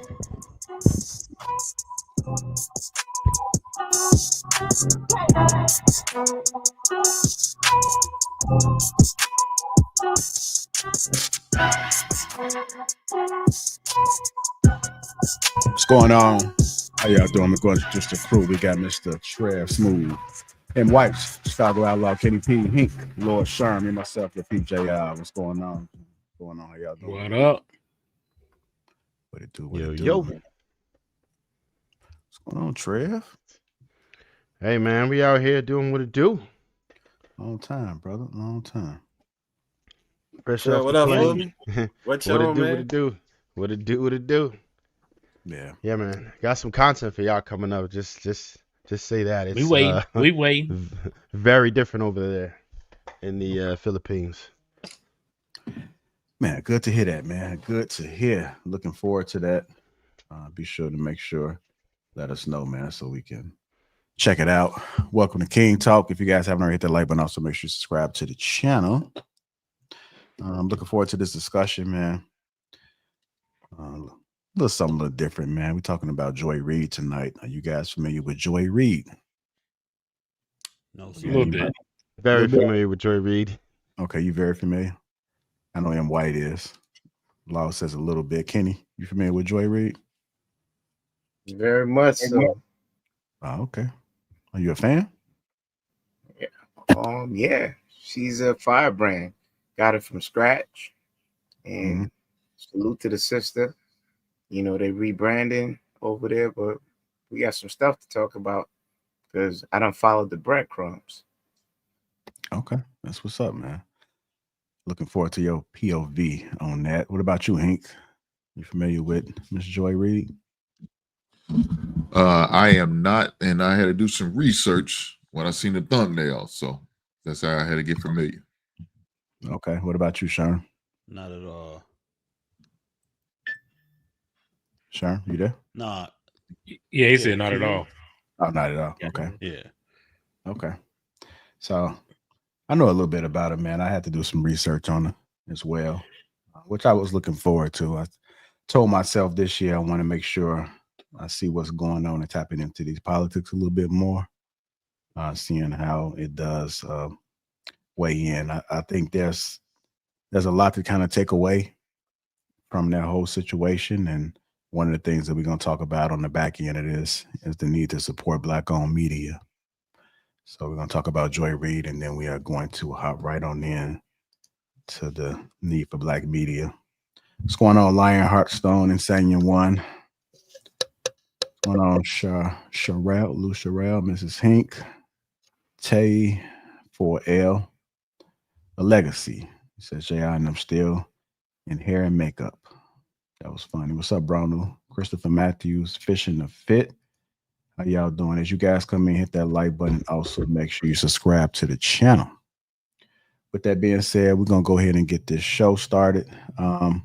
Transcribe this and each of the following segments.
What's going on? How y'all doing? We're going to just a crew. We got Mr. Trev Smooth and Whites, Chicago Outlaw, Kenny P, Hink, Lord Sherm, and myself, Lapeef JI. What's going on? What's going on? How y'all doing? What up? What it do? What Yo, it do? yo. What's going on, Trev? Hey, man, we out here doing what it do. Long time, brother. Long time. Fresh Yeah, off what the up, plane. What What y'all, it do, man? what it do. What it do, what it do. Yeah. Yeah, man. Got some content for y'all coming up. Just say that. It's We waiting. very different over there in the Philippines. Man, good to hear that, man. Good to hear. Looking forward to that. Be sure to make sure, let us know, man, so we can check it out. Welcome to King Talk. If you guys haven't already hit that like button, also make sure you subscribe to the channel. I'm looking forward to this discussion, man. A little something a little different, man. We're talking about Joy Reid tonight. Are you guys familiar with Joy Reid? No, a little bit. Very familiar with Joy Reid. Okay, you very familiar? I know M. White is. Law says a little bit. Kenny, you familiar with Joy Reid? Very much so. Oh, okay. Are you a fan? Yeah. She's a firebrand. Got it from scratch. And salute to the sister. You know, they rebranding over there, but we got some stuff to talk about because I don't follow the breadcrumbs. Okay, that's what's up, man. Looking forward to your POV on that. What about you, Hank? You familiar with Miss Joy Reid? I am not, and I had to do some research when I seen the thumbnail, so that's how I had to get familiar. Okay, what about you, Sharon? Not at all. Sharon, you there? Nah. Yeah, he said not at all. Oh, not at all. Okay. Yeah. Okay. So I know a little bit about it, man. I had to do some research on it as well, which I was looking forward to. I told myself this year I want to make sure I see what's going on and tapping into these politics a little bit more, seeing how it does weigh in. I think there's a lot to kind of take away from that whole situation. And one of the things that we're going to talk about on the back end of this is the need to support Black-owned media. So we're going to talk about Joy Reid, and then we are going to hop right on in to the need for Black media. What's going on, Lion Heartstone and Sanya One? What's going on, Sherelle, Lou Sherelle, Mrs. Hink, Tay, 4L, A Legacy. It says J.I. and I'm still in hair and makeup. That was funny. What's up, Bruno? Christopher Matthews, Fishing the Fit. How y'all doing? As you guys come in, hit that like button. Also, make sure you subscribe to the channel. With that being said, we're going to go ahead and get this show started. I'm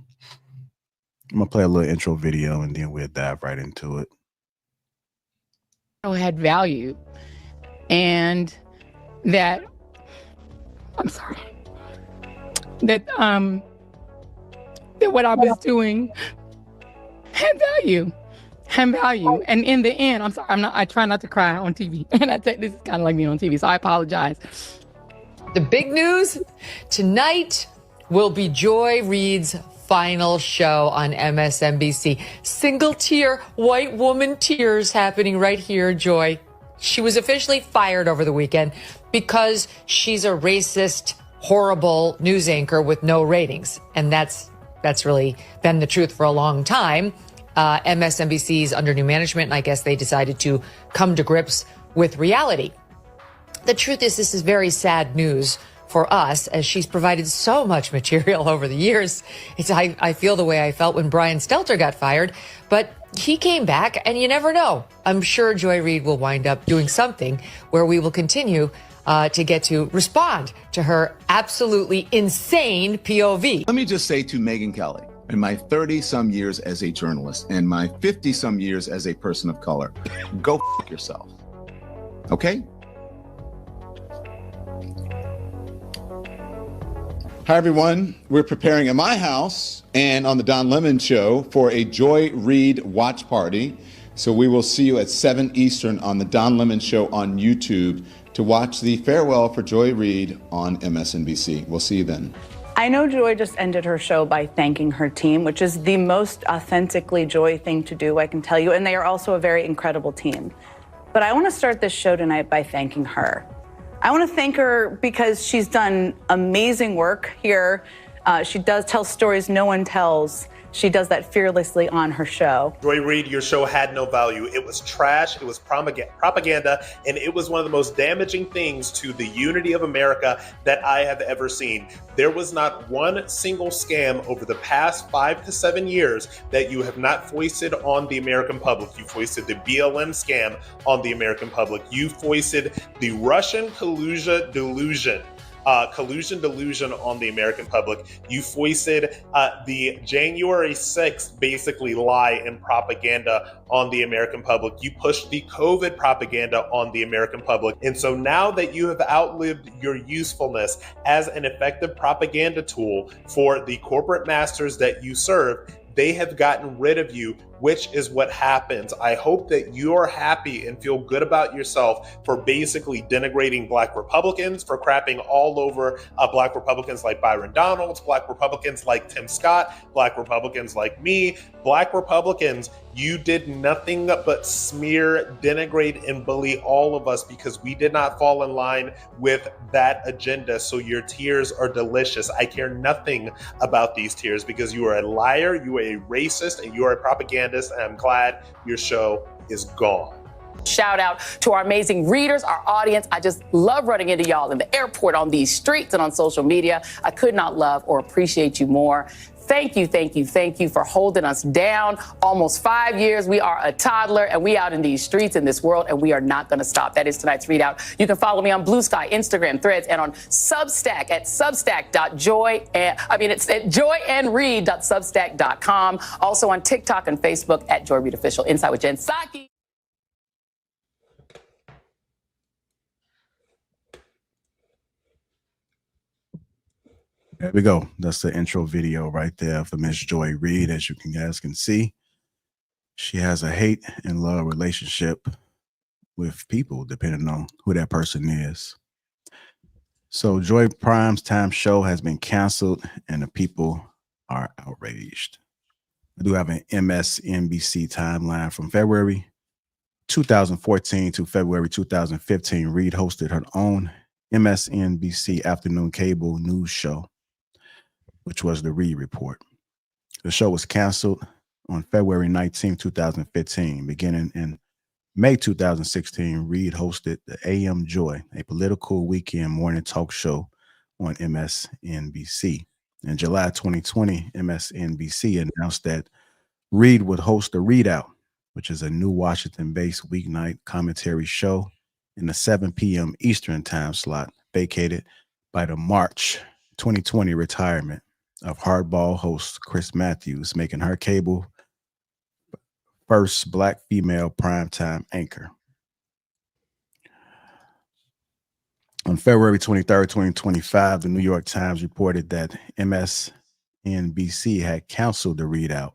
going to play a little intro video, and then we'll dive right into it. Had value, and that that what I was doing had value. And in the end, I'm sorry, I try not to cry on TV. And this is kind of like me on TV, so I apologize. The big news tonight will be Joy Reid's final show on MSNBC. Single tear, white woman tears happening right here, Joy. She was officially fired over the weekend because she's a racist, horrible news anchor with no ratings. And that's really been the truth for a long time. MSNBC's under new management, and I guess they decided to come to grips with reality. The truth is, this is very sad news for us, as she's provided so much material over the years. I feel the way I felt when Brian Stelter got fired, but he came back, and you never know. I'm sure Joy Reid will wind up doing something where we will continue to get to respond to her absolutely insane POV. Let me just say to Megyn Kelly, in my 30-some years as a journalist and my 50-some years as a person of color, go f*** yourself, okay? Hi, everyone. We're preparing at my house and on the Don Lemon Show for a Joy Reid watch party. So we will see you at 7 Eastern on the Don Lemon Show on YouTube to watch the farewell for Joy Reid on MSNBC. We'll see you then. I know Joy just ended her show by thanking her team, which is the most authentically Joy thing to do, I can tell you. And they are also a very incredible team. But I want to start this show tonight by thanking her. I want to thank her because she's done amazing work here. She does tell stories no one tells. She does that fearlessly on her show. Joy Reid, your show had no value. It was trash, it was propaganda, and it was one of the most damaging things to the unity of America that I have ever seen. There was not one single scam over the past 5 to 7 years that you have not foisted on the American public. You foisted the BLM scam on the American public. You foisted the Russian collusion delusion on the American public. You foisted the January 6th basically lie and propaganda on the American public. You pushed the COVID propaganda on the American public. And so now that you have outlived your usefulness as an effective propaganda tool for the corporate masters that you serve, they have gotten rid of you, which is what happens. I hope that you're happy and feel good about yourself for basically denigrating Black Republicans, for crapping all over Black Republicans like Byron Donalds, Black Republicans like Tim Scott, Black Republicans like me. Black Republicans, you did nothing but smear, denigrate, and bully all of us because we did not fall in line with that agenda. So your tears are delicious. I care nothing about these tears because you are a liar, you are a racist, and you are a propagandist. And I'm glad your show is gone. Shout out to our amazing readers, our audience. I just love running into y'all in the airport, on these streets, and on social media. I could not love or appreciate you more. Thank you, thank you, thank you for holding us down. Almost 5 years, we are a toddler, and we out in these streets in this world, and we are not going to stop. That is tonight's readout. You can follow me on Blue Sky, Instagram, Threads, and on Substack at it's at joyandread.substack.com. Also on TikTok and Facebook at Joy Reid Official. Inside with Jen Psaki. There we go. That's the intro video right there for Miss Joy Reid. As you guys can see, she has a hate and love relationship with people, depending on who that person is. So Joy Prime's time show has been canceled, and the people are outraged. I do have an MSNBC timeline from February 2014 to February 2015. Reid hosted her own MSNBC afternoon cable news show, which was the Reid Report. The show was canceled on February 19, 2015. Beginning in May 2016, Reid hosted the AM Joy, a political weekend morning talk show on MSNBC. In July 2020, MSNBC announced that Reid would host the Readout, which is a new Washington-based weeknight commentary show in the 7 p.m. Eastern time slot, vacated by the March 2020 retirement of hardball host Chris Matthews, making her cable first Black female primetime anchor. On February 23rd, 2025, the New York Times reported that MSNBC had canceled the Readout,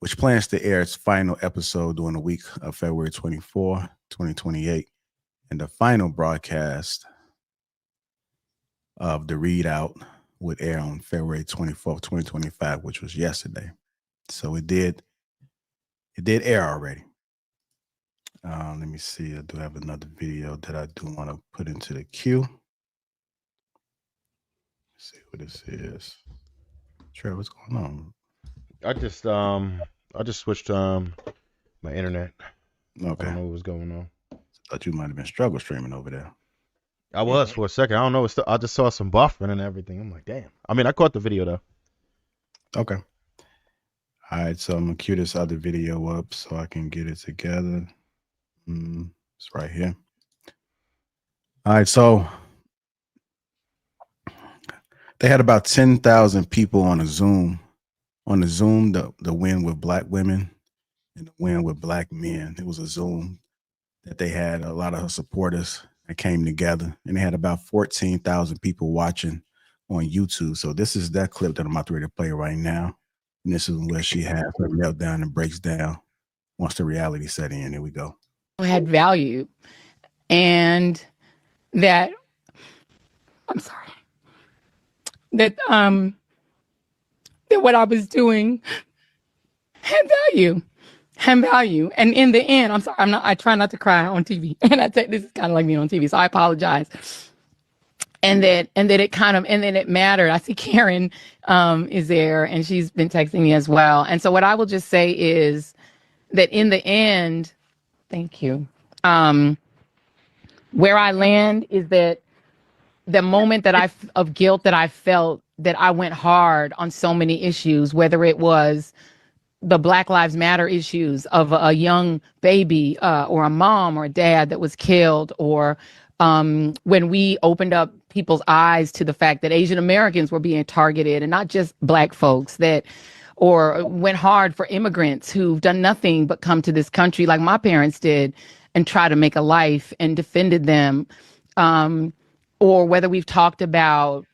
which plans to air its final episode during the week of February 24, 2028, and the final broadcast of the Readout would air on February 24th, 2025, which was yesterday. So it did air already. Let me see. I do have another video that I do want to put into the queue. Let's see what this is. Trey, what's going on? I just switched my internet. Okay. I don't know what was going on. Thought you might have been struggle streaming over there. I was for a second. I don't know. I just saw some buffering and everything. I'm like, damn. I mean, I caught the video though. Okay. All right. So I'm gonna cue this other video up so I can get it together. It's right here. All right. So they had about 10,000 people on a Zoom. On the Zoom, the win with Black women and the win with Black men. It was a Zoom that they had a lot of supporters that came together, and they had about 14,000 people watching on YouTube. So this is that clip that I'm about to play right now. And this is where she has her meltdown and breaks down once the reality set in. Here we go. Had value, and that I'm sorry that that what I was doing had value. And in the end, I'm sorry, I try not to cry on TV. And I think this is kind of like me on TV, so I apologize. And that it kind of, and then it mattered. I see Karen is there, and she's been texting me as well. And so what I will just say is that in the end, thank you. Where I land is that the moment that of guilt that I felt, that I went hard on so many issues, whether it was the Black Lives Matter issues of a young baby or a mom or a dad that was killed, or when we opened up people's eyes to the fact that Asian Americans were being targeted and not just Black folks, that or went hard for immigrants who've done nothing but come to this country like my parents did and try to make a life and defended them, or whether we've talked about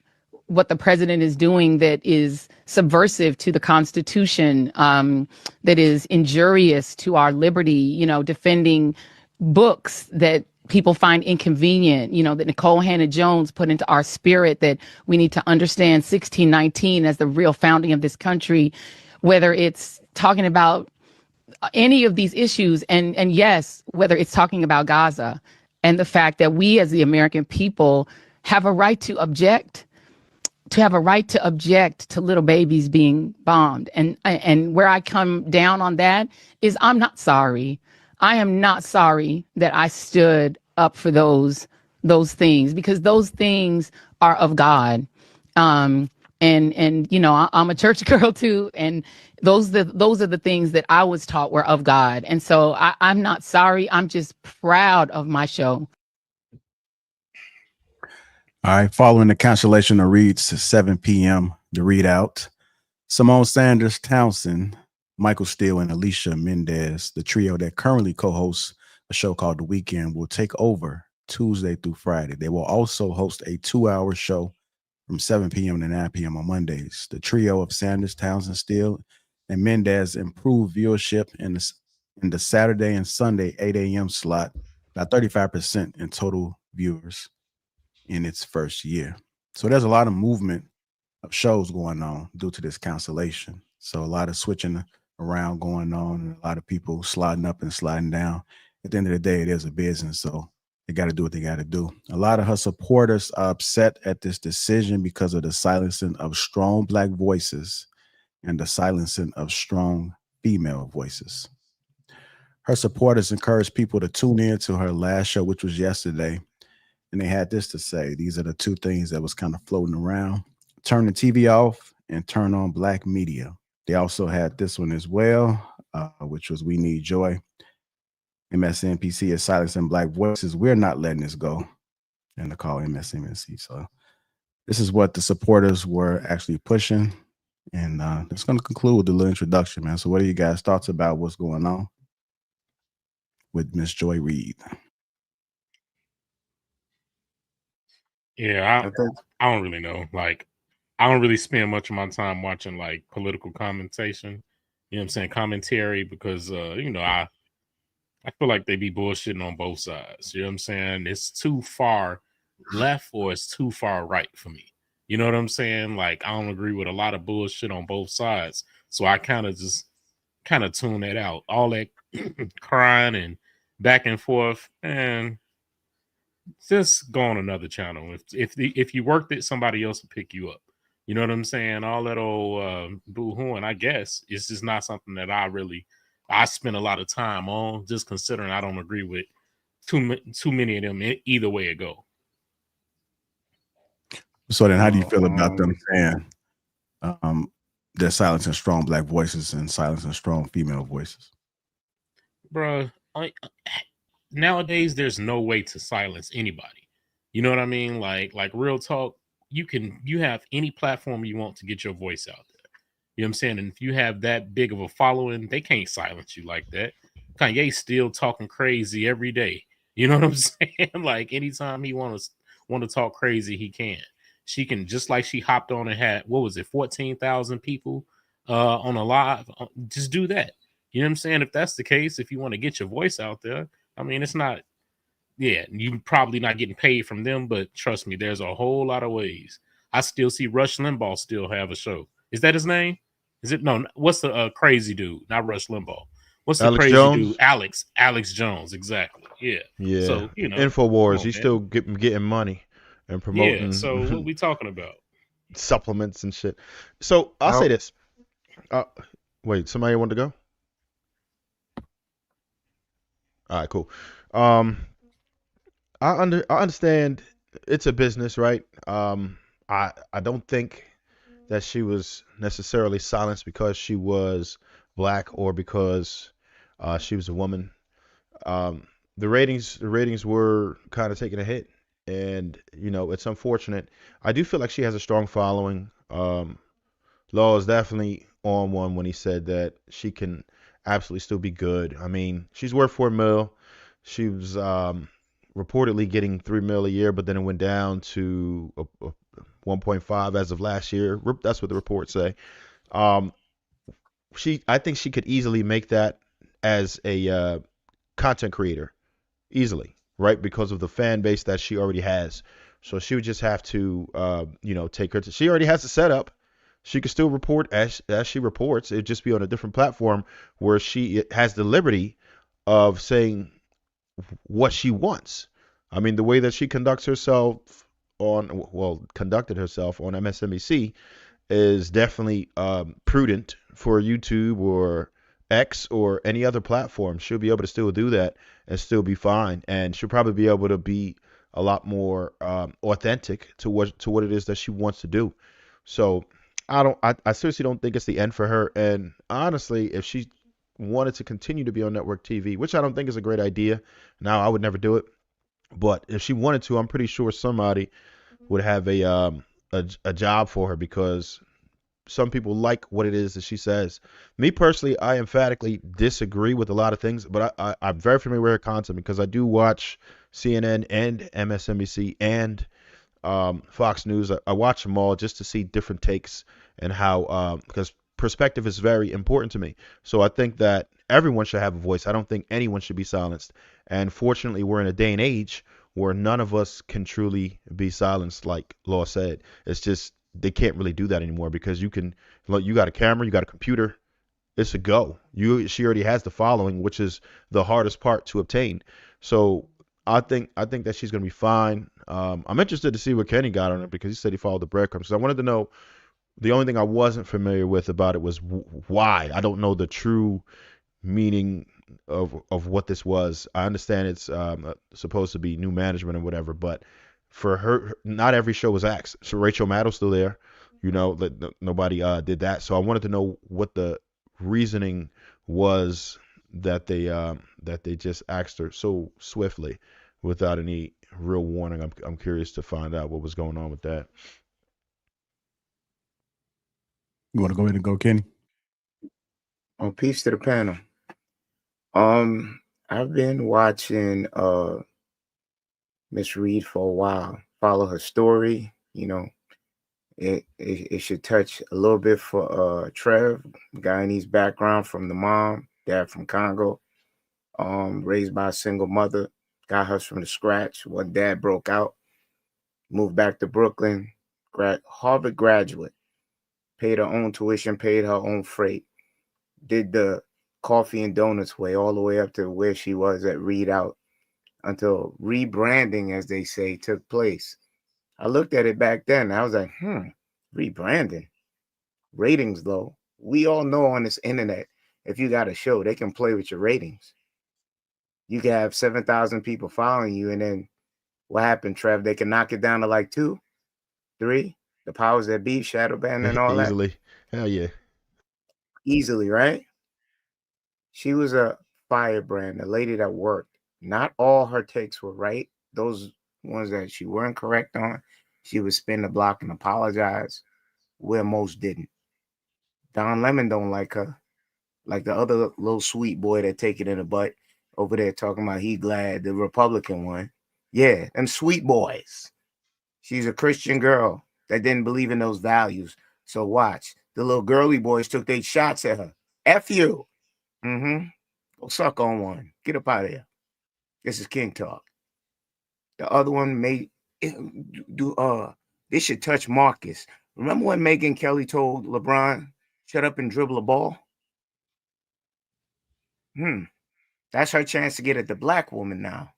what the president is doing that is subversive to the Constitution, that is injurious to our liberty, you know, defending books that people find inconvenient, you know, that Nicole Hannah-Jones put into our spirit, that we need to understand 1619 as the real founding of this country, whether it's talking about any of these issues, and yes, whether it's talking about Gaza and the fact that we as the American people have a right to object, to little babies being bombed. And where I come down on that is I'm not sorry. I am not sorry that I stood up for those things, because those things are of God. And you know, I'm a church girl too, and those are the things that I was taught were of God. And so I'm not sorry. I'm just proud of my show. All right, following the cancellation of Reid's 7 p.m., the Reid out, Simone Sanders Townsend, Michael Steele, and Alicia Mendez, the trio that currently co-hosts a show called The Weekend, will take over Tuesday through Friday. They will also host a 2-hour show from 7 p.m. to 9 p.m. on Mondays. The trio of Sanders, Townsend, Steele, and Mendez improved viewership in the Saturday and Sunday 8 a.m. slot by 35% in total viewers in its first year. So there's a lot of movement of shows going on due to this cancellation. So a lot of switching around going on, and a lot of people sliding up and sliding down. At the end of the day, it is a business, so they got to do what they got to do. A lot of her supporters are upset at this decision because of the silencing of strong Black voices and the silencing of strong female voices. Her supporters encouraged people to tune in to her last show, which was yesterday, and they had this to say. These are the two things that was kind of floating around: turn the TV off and turn on Black media. They also had this one as well, which was "We Need Joy. MSNBC is silencing Black voices. We're not letting this go." And they call MSNBC. So this is what the supporters were actually pushing. And that's going to conclude with the little introduction, man. So what are you guys' thoughts about what's going on with Miss Joy Reid? Yeah, I don't really know. Like, I don't really spend much of my time watching like political commentation. You know what I'm saying? Commentary, because you know, I feel like they be bullshitting on both sides. You know what I'm saying? It's too far left or it's too far right for me. You know what I'm saying? Like, I don't agree with a lot of bullshit on both sides. So I kind of tune that out. All that crying and back and forth, and just go on another channel. If you worked it, somebody else will pick you up. You know what I'm saying? All that old boo-hooing, I guess, it's just not something that I spend a lot of time on, just considering I don't agree with too many of them either way it go. So then how do you feel about them saying they're silencing strong Black voices and silencing strong female voices? Bruh, nowadays there's no way to silence anybody. You know what I mean? Like real talk, you have any platform you want to get your voice out there. You know what I'm saying? And if you have that big of a following, they can't silence you like that. Kanye's still talking crazy every day. You know what I'm saying? Like, anytime he want to talk crazy, he can. she can, just like she hopped on and had, what was it, 14,000 people on a live, just do that. You know what I'm saying? If that's the case, if you want to get your voice out there, I mean, it's not, yeah, you probably not getting paid from them, but trust me, there's a whole lot of ways. I still see Rush Limbaugh still have a show. Is that his name? Is it? No, what's the crazy dude? Not Rush Limbaugh. What's the Alex crazy Jones? dude? Alex Jones, exactly. Yeah. Yeah. So, you know, InfoWars, on, he's man. still getting money and Yeah. promoting So what we talking about? supplements and shit. So I'll say this. Wait, somebody wanted to go? All right, cool. I understand it's a business, right? I don't think that she was necessarily silenced because she was black or because she was a woman. The ratings were kind of taking a hit, and it's unfortunate. I do feel like she has a strong following. Law is definitely on one when he said that she can absolutely still be good. I mean, she's worth $4 million. She was reportedly getting $3 million a year, but then it went down to 1.5 as of last year. That's what the reports say. I think she could easily make that as a content creator, easily, right? Because of the fan base that she already has. So she would just have to, take her. She already has the setup. She could still report as she reports. It'd just be on a different platform where she has the liberty of saying what she wants. I mean, the way that she conducted herself on MSNBC is definitely prudent for YouTube or X or any other platform. She'll be able to still do that and still be fine, and she'll probably be able to be a lot more authentic to what it is that she wants to do. So I seriously don't think it's the end for her. And honestly, if she wanted to continue to be on network TV, which I don't think is a great idea, now I would never do it. But if she wanted to, I'm pretty sure somebody would have a job for her, because some people like what it is that she says. Me personally, I emphatically disagree with a lot of things, but I'm very familiar with her content because I do watch CNN and MSNBC and Fox News. I watch them all just to see different takes and how, because perspective is very important to me. So I think that everyone should have a voice. I don't think anyone should be silenced. And fortunately, we're in a day and age where none of us can truly be silenced, like Law said. It's just they can't really do that anymore, because you got a camera, you got a computer, it's a go. She already has the following, which is the hardest part to obtain. So I think that she's gonna be fine. I'm interested to see what Kenny got on it, because he said he followed the breadcrumbs. So I wanted to know. The only thing I wasn't familiar with about it was why. I don't know the true meaning of what this was. I understand it's supposed to be new management or whatever, but for her, not every show was axed. So Rachel Maddow's still there. Nobody did that. So I wanted to know what the reasoning was that they just axed her so swiftly without any real warning. I'm curious to find out what was going on with that. You want to go ahead and go, Kenny? Peace to the panel. I've been watching Miss Reid for a while. Follow her story. It should touch a little bit for Trev, Guyanese background from the mom, dad from Congo, raised by a single mother, got her from the scratch. When dad broke out, moved back to Brooklyn, Harvard graduate, paid her own tuition, paid her own freight, did the coffee and donuts way all the way up to where she was at Reid Out, until rebranding, as they say, took place. I looked at it back then. I was like, rebranding. Ratings, though. We all know on this internet, if you got a show, they can play with your ratings. You can have 7,000 people following you, and then what happened, Trev? They can knock it down to like 2, 3. The powers that be, shadow ban and all Easily. that. Hell yeah. Easily, right? She was a firebrand, a lady that worked. Not all her takes were right. Those ones that she weren't correct on, she would spin the block and apologize, where most didn't. Don Lemon don't like her. Like the other little sweet boy that take it in the butt over there talking about he glad, the Republican one. Yeah, them sweet boys. She's a Christian girl. that didn't believe in those values. So watch. The little girly boys took their shots at her. F you. Mm-hmm. Go suck on one. Get up out of here. This is King Talk. The other one made this should touch Marcus. Remember when Megyn Kelly told LeBron, shut up and dribble a ball? That's her chance to get at the black woman now.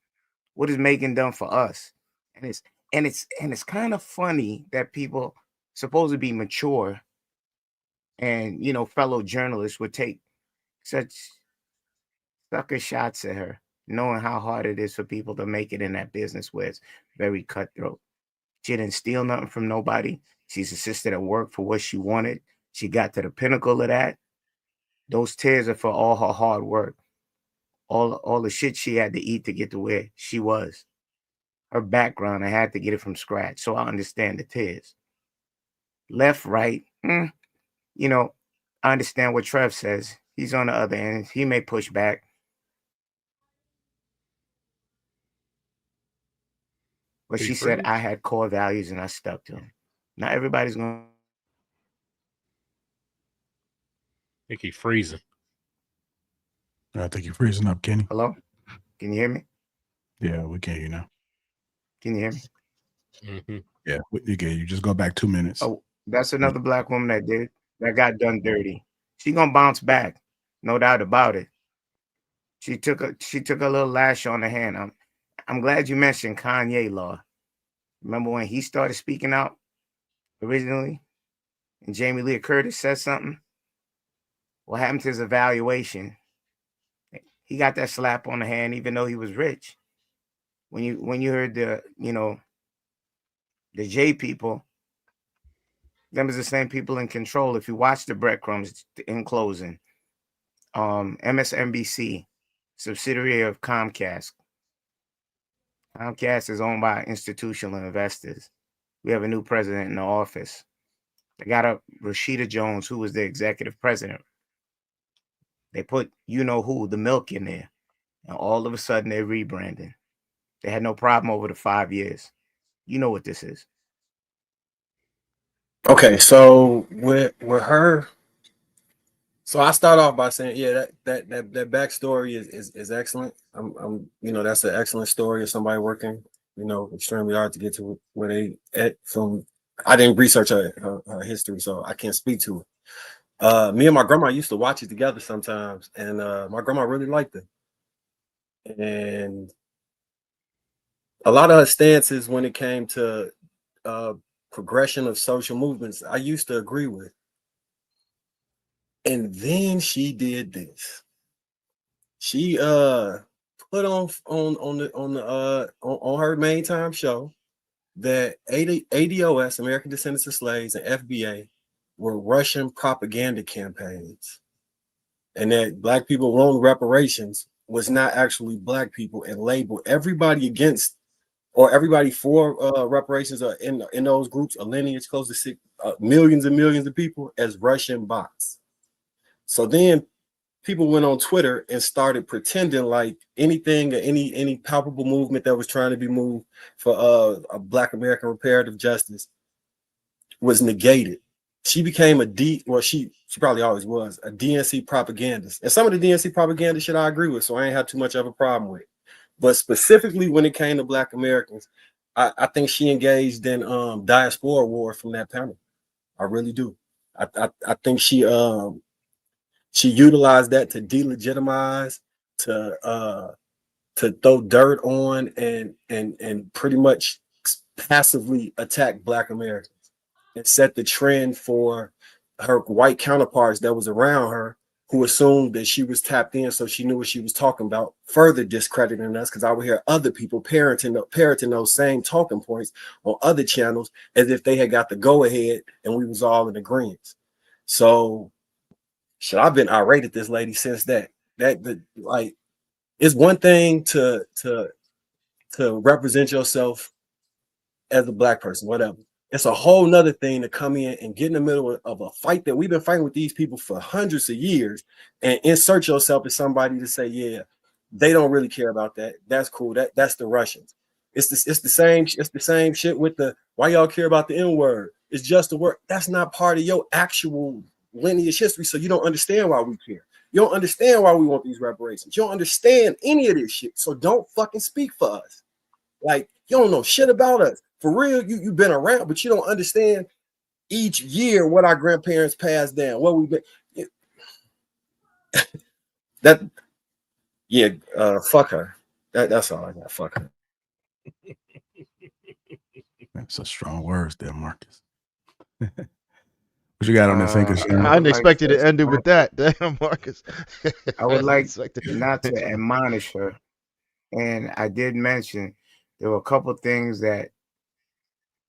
What has Megan done for us? And it's kind of funny that people supposed to be mature and fellow journalists would take such sucker shots at her, knowing how hard it is for people to make it in that business where it's very cutthroat. She didn't steal nothing from nobody. She's assisted at work for what she wanted. She got to the pinnacle of that. Those tears are for all her hard work. All the shit she had to eat to get to where she was. Her background, I had to get it from scratch. So I understand the tears. Left, right, I understand what Trev says. He's on the other end. He may push back. But she said I had core values and I stuck to them. Not everybody's going to. I think he's freezing. I think you're freezing up, Kenny. Hello? Can you hear me? Yeah, we can hear you now. Can you hear me? Mm-hmm. Yeah, you can. You just go back 2 minutes. Oh, that's another black woman that got done dirty. She gonna bounce back, no doubt about it. She took a little lash on the hand. I'm glad you mentioned Kanye Law. Remember when he started speaking out originally, and Jamie Lee Curtis said something? What happened to his evaluation? He got that slap on the hand, even though he was rich. When you heard the J people, them is the same people in control. If you watch the breadcrumbs in closing, MSNBC, subsidiary of Comcast. Comcast is owned by institutional investors. We have a new president in the office. They got up Rashida Jones, who was the executive president. They put who, the milk in there. And all of a sudden they're rebranding. They had no problem over the 5 years. You know what this is. Okay, so with her, so I start off by saying, yeah, that backstory is excellent. I'm that's an excellent story of somebody working, extremely hard to get to where they at from. I didn't research her history, so I can't speak to it. Me and my grandma used to watch it together sometimes, and my grandma really liked it. And a lot of her stances when it came to progression of social movements, I used to agree with. And then she did this. She put on her main time show that ADOS, American Descendants of Slaves, and FBA were Russian propaganda campaigns, and that black people won reparations was not actually black people, and labeled everybody against or everybody for reparations are in those groups, a lineage close to millions and millions of people, as Russian bots. So then people went on Twitter and started pretending like anything or any palpable movement that was trying to be moved for a Black American reparative justice was negated. She became she probably always was a DNC propagandist. And some of the DNC propaganda shit I agree with, so I ain't have too much of a problem with. But specifically when it came to Black Americans, I think she engaged in diaspora war from that panel. I really do. I think she utilized that to delegitimize, to throw dirt on and pretty much passively attack Black Americans and set the trend for her white counterparts that was around her, who assumed that she was tapped in, so she knew what she was talking about, further discrediting us, because I would hear other people parroting those same talking points on other channels as if they had got the go-ahead and we was all in agreement. So I've been irate at this lady since that. Like, it's one thing to represent yourself as a Black person, whatever. It's a whole nother thing to come in and get in the middle of a fight that we've been fighting with these people for hundreds of years and insert yourself as somebody to say, yeah, they don't really care about that. That's cool. That's the Russians. It's the same shit with the why y'all care about the N-word. It's just a word. That's not part of your actual lineage history. So you don't understand why we care. You don't understand why we want these reparations. You don't understand any of this shit. So don't fucking speak for us. Like, you don't know shit about us. For real, you've been around, but you don't understand each year what our grandparents passed down, what we've been. Fuck her. That's all I got. Fuck her. That's a strong words there, Marcus. What you got on the thinker, Sharon? I didn't expect you to end it with that. Damn, Marcus. I would like not to admonish her. And I did mention there were a couple things that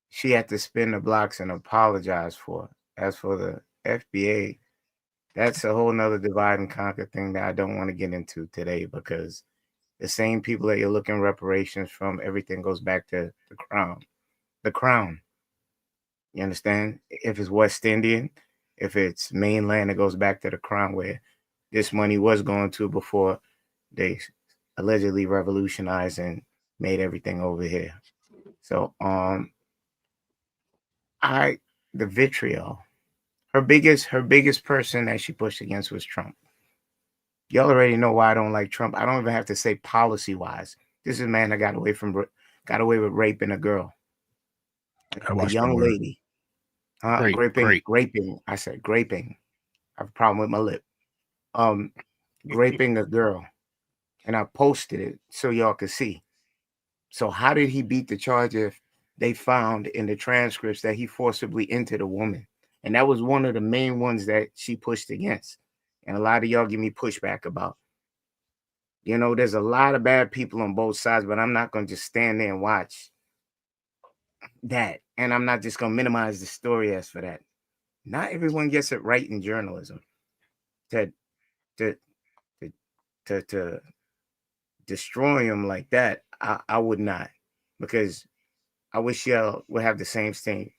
she had to spin the blocks and apologize for. As for the FBA, that's a whole nother divide and conquer thing that I don't want to get into today, because the same people that you're looking reparations from, everything goes back to the crown. The crown. You understand? If it's West Indian, if it's mainland, it goes back to the crown where this money was going to before they allegedly revolutionized and made everything over here. So the vitriol. Her biggest person that she pushed against was Trump. Y'all already know why I don't like Trump. I don't even have to say policy-wise. This is a man that got away with raping a girl. A young lady. Graping. I said graping. I have a problem with my lip. Graping a girl. And I posted it so y'all could see. So how did he beat the charge if they found in the transcripts that he forcibly entered a woman? And that was one of the main ones that she pushed against. And a lot of y'all give me pushback about. You know, there's a lot of bad people on both sides, but I'm not going to just stand there and watch that. And I'm not just going to minimize the story as for that. Not everyone gets it right in journalism. To destroy him like that, I would not, because I wish y'all would have the same steam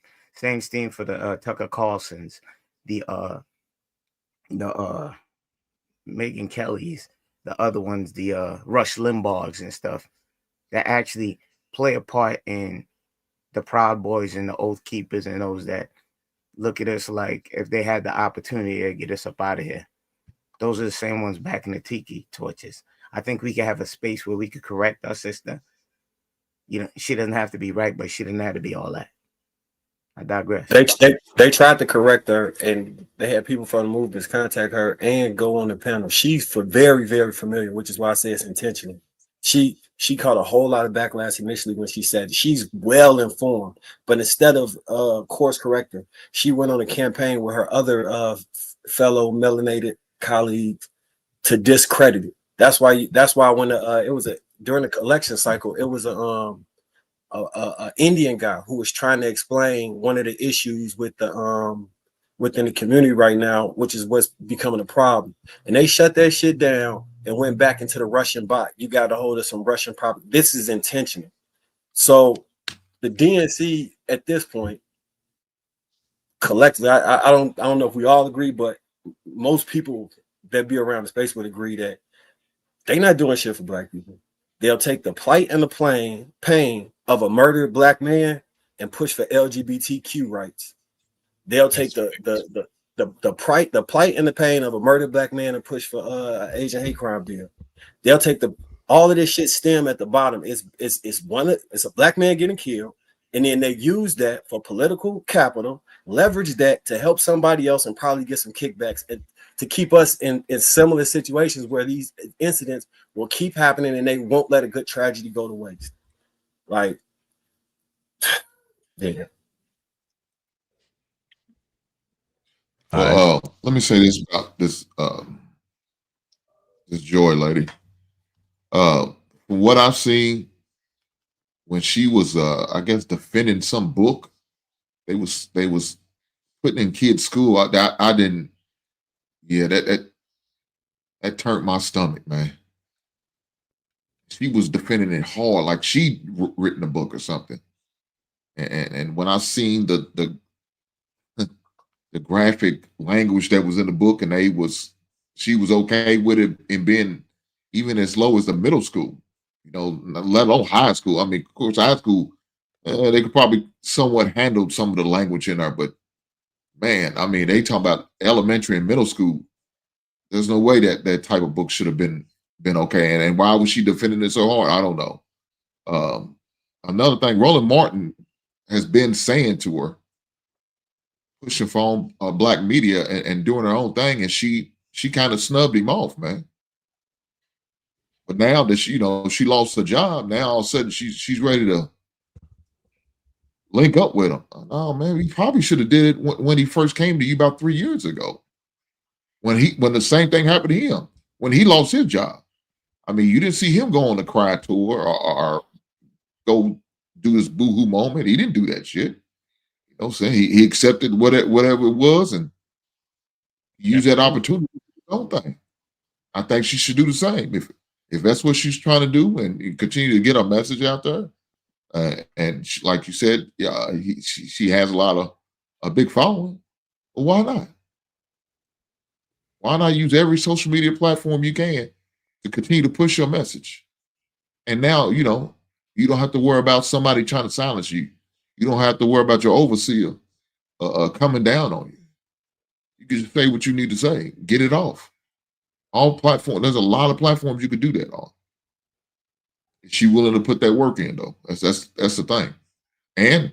for the Tucker Carlsons, the Megyn Kellys, the other ones, the Rush Limbaughs and stuff, that actually play a part in the Proud Boys and the Oath Keepers and those that look at us like if they had the opportunity to get us up out of here. Those are the same ones back in the tiki torches. I think we can have a space where we could correct our sister. You know, she doesn't have to be right, but she doesn't have to be all that. I digress. They tried to correct her, and they had people from the movements contact her and go on the panel. She's very, very familiar, which is why I say it's intentional. She caught a whole lot of backlash initially when she said she's well informed, but instead of course correcting, she went on a campaign with her other fellow melanated colleagues to discredit it. That's why when it was during the election cycle, it was a Indian guy who was trying to explain one of the issues with the within the community right now, which is what's becoming a problem. And they shut that shit down and went back into the Russian bot. You got a hold of some Russian problem. This is intentional. So the DNC at this point, collectively, I don't know if we all agree, but most people that be around the space would agree that they're not doing shit for black people. They'll take the plight and the pain of a murdered black man and push for LGBTQ rights. They'll take the plight and the pain of a murdered black man and push for Asian hate crime bill. They'll take all of this shit stem at the bottom. It's a black man getting killed, and then they use that for political capital, leverage that to help somebody else and probably get some kickbacks and to keep us in similar situations where these incidents will keep happening and they won't let a good tragedy go to waste. Like, yeah. Well, let me say this about this this Joy lady. From what I've seen, when she was I guess defending some book, they was putting in kids' school. I didn't. Yeah, that turned my stomach, man. She was defending it hard, like she'd written a book or something. And when I seen the graphic language that was in the book, and she was okay with it and being even as low as the middle school, you know, let alone high school. I mean, of course, high school, They could probably somewhat handle some of the language in there, but man, I mean, they talk about elementary and middle school. There's no way that type of book should have been okay. And why was she defending it so hard? I don't know. Another thing, Roland Martin has been saying to her, pushing for black media and doing her own thing, and she kind of snubbed him off, man. But now that she lost her job, now all of a sudden she's ready to link up with him. Oh man, he probably should have did it when he first came to you about 3 years ago. When the same thing happened to him, when he lost his job. I mean, you didn't see him go on the cry tour or go do his boohoo moment. He didn't do that shit. You know what I'm saying? He accepted whatever it was and used that opportunity to do his own thing. I think she should do the same. If that's what she's trying to do and continue to get her message out there, and she, like you said, yeah, she has a big following. Well, why not? Why not use every social media platform you can to continue to push your message? And now, you don't have to worry about somebody trying to silence you. You don't have to worry about your overseer coming down on you. You can just say what you need to say. Get it off. All platforms. There's a lot of platforms you could do that on. Is she willing to put that work in, though? That's the thing. And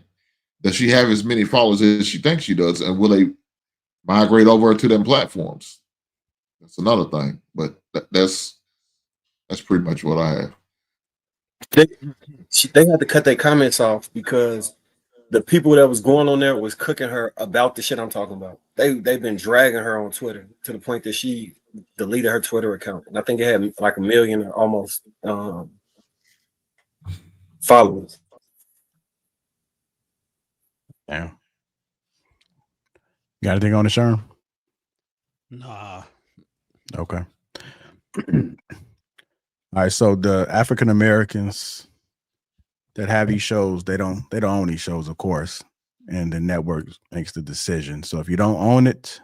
does she have as many followers as she thinks she does? And will they migrate over to them platforms? That's another thing. But that's pretty much what I have. They had to cut their comments off because the people that was going on there was cooking her about the shit I'm talking about. They've been dragging her on Twitter to the point that she deleted her Twitter account. And I think it had like 1 million or almost followers. Damn. You got anything on the Sherm? Nah. Okay. All right, so the African Americans that have these shows, they don't own these shows, of course, and the network makes the decision. So if you don't own it,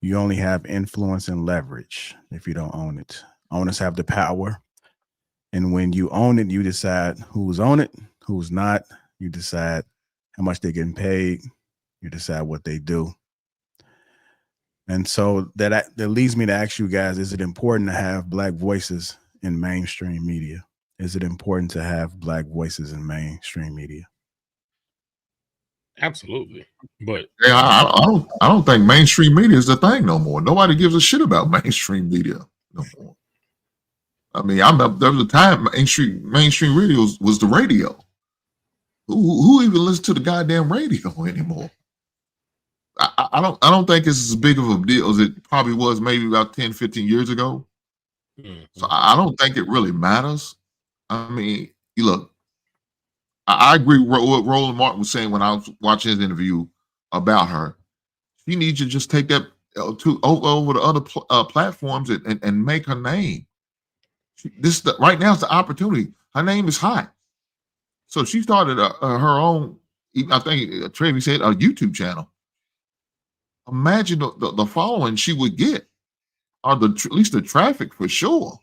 you only have influence and leverage. If you don't own it, owners have the power, and when you own it, you decide who's on it, who's not. You decide how much they're getting paid. You decide what they do. And so that leads me to ask you guys: is it important to have Black voices in mainstream media? Is it important to have Black voices in mainstream media? Absolutely. But yeah, I don't think mainstream media is the thing no more. Nobody gives a shit about mainstream media no more. I mean, there was a time mainstream radio was the radio. Who even listens to the goddamn radio anymore? I don't think it's as big of a deal as it probably was maybe about 10, 15 years ago. Mm-hmm. So I don't think it really matters. I mean, you look, I agree with what Roland Martin was saying when I was watching his interview about her. She needs to just take that over to other platforms and make her name. Right now is the opportunity. Her name is hot. So she started her own, I think Travis said, a YouTube channel. Imagine the following she would get, or at least the traffic for sure.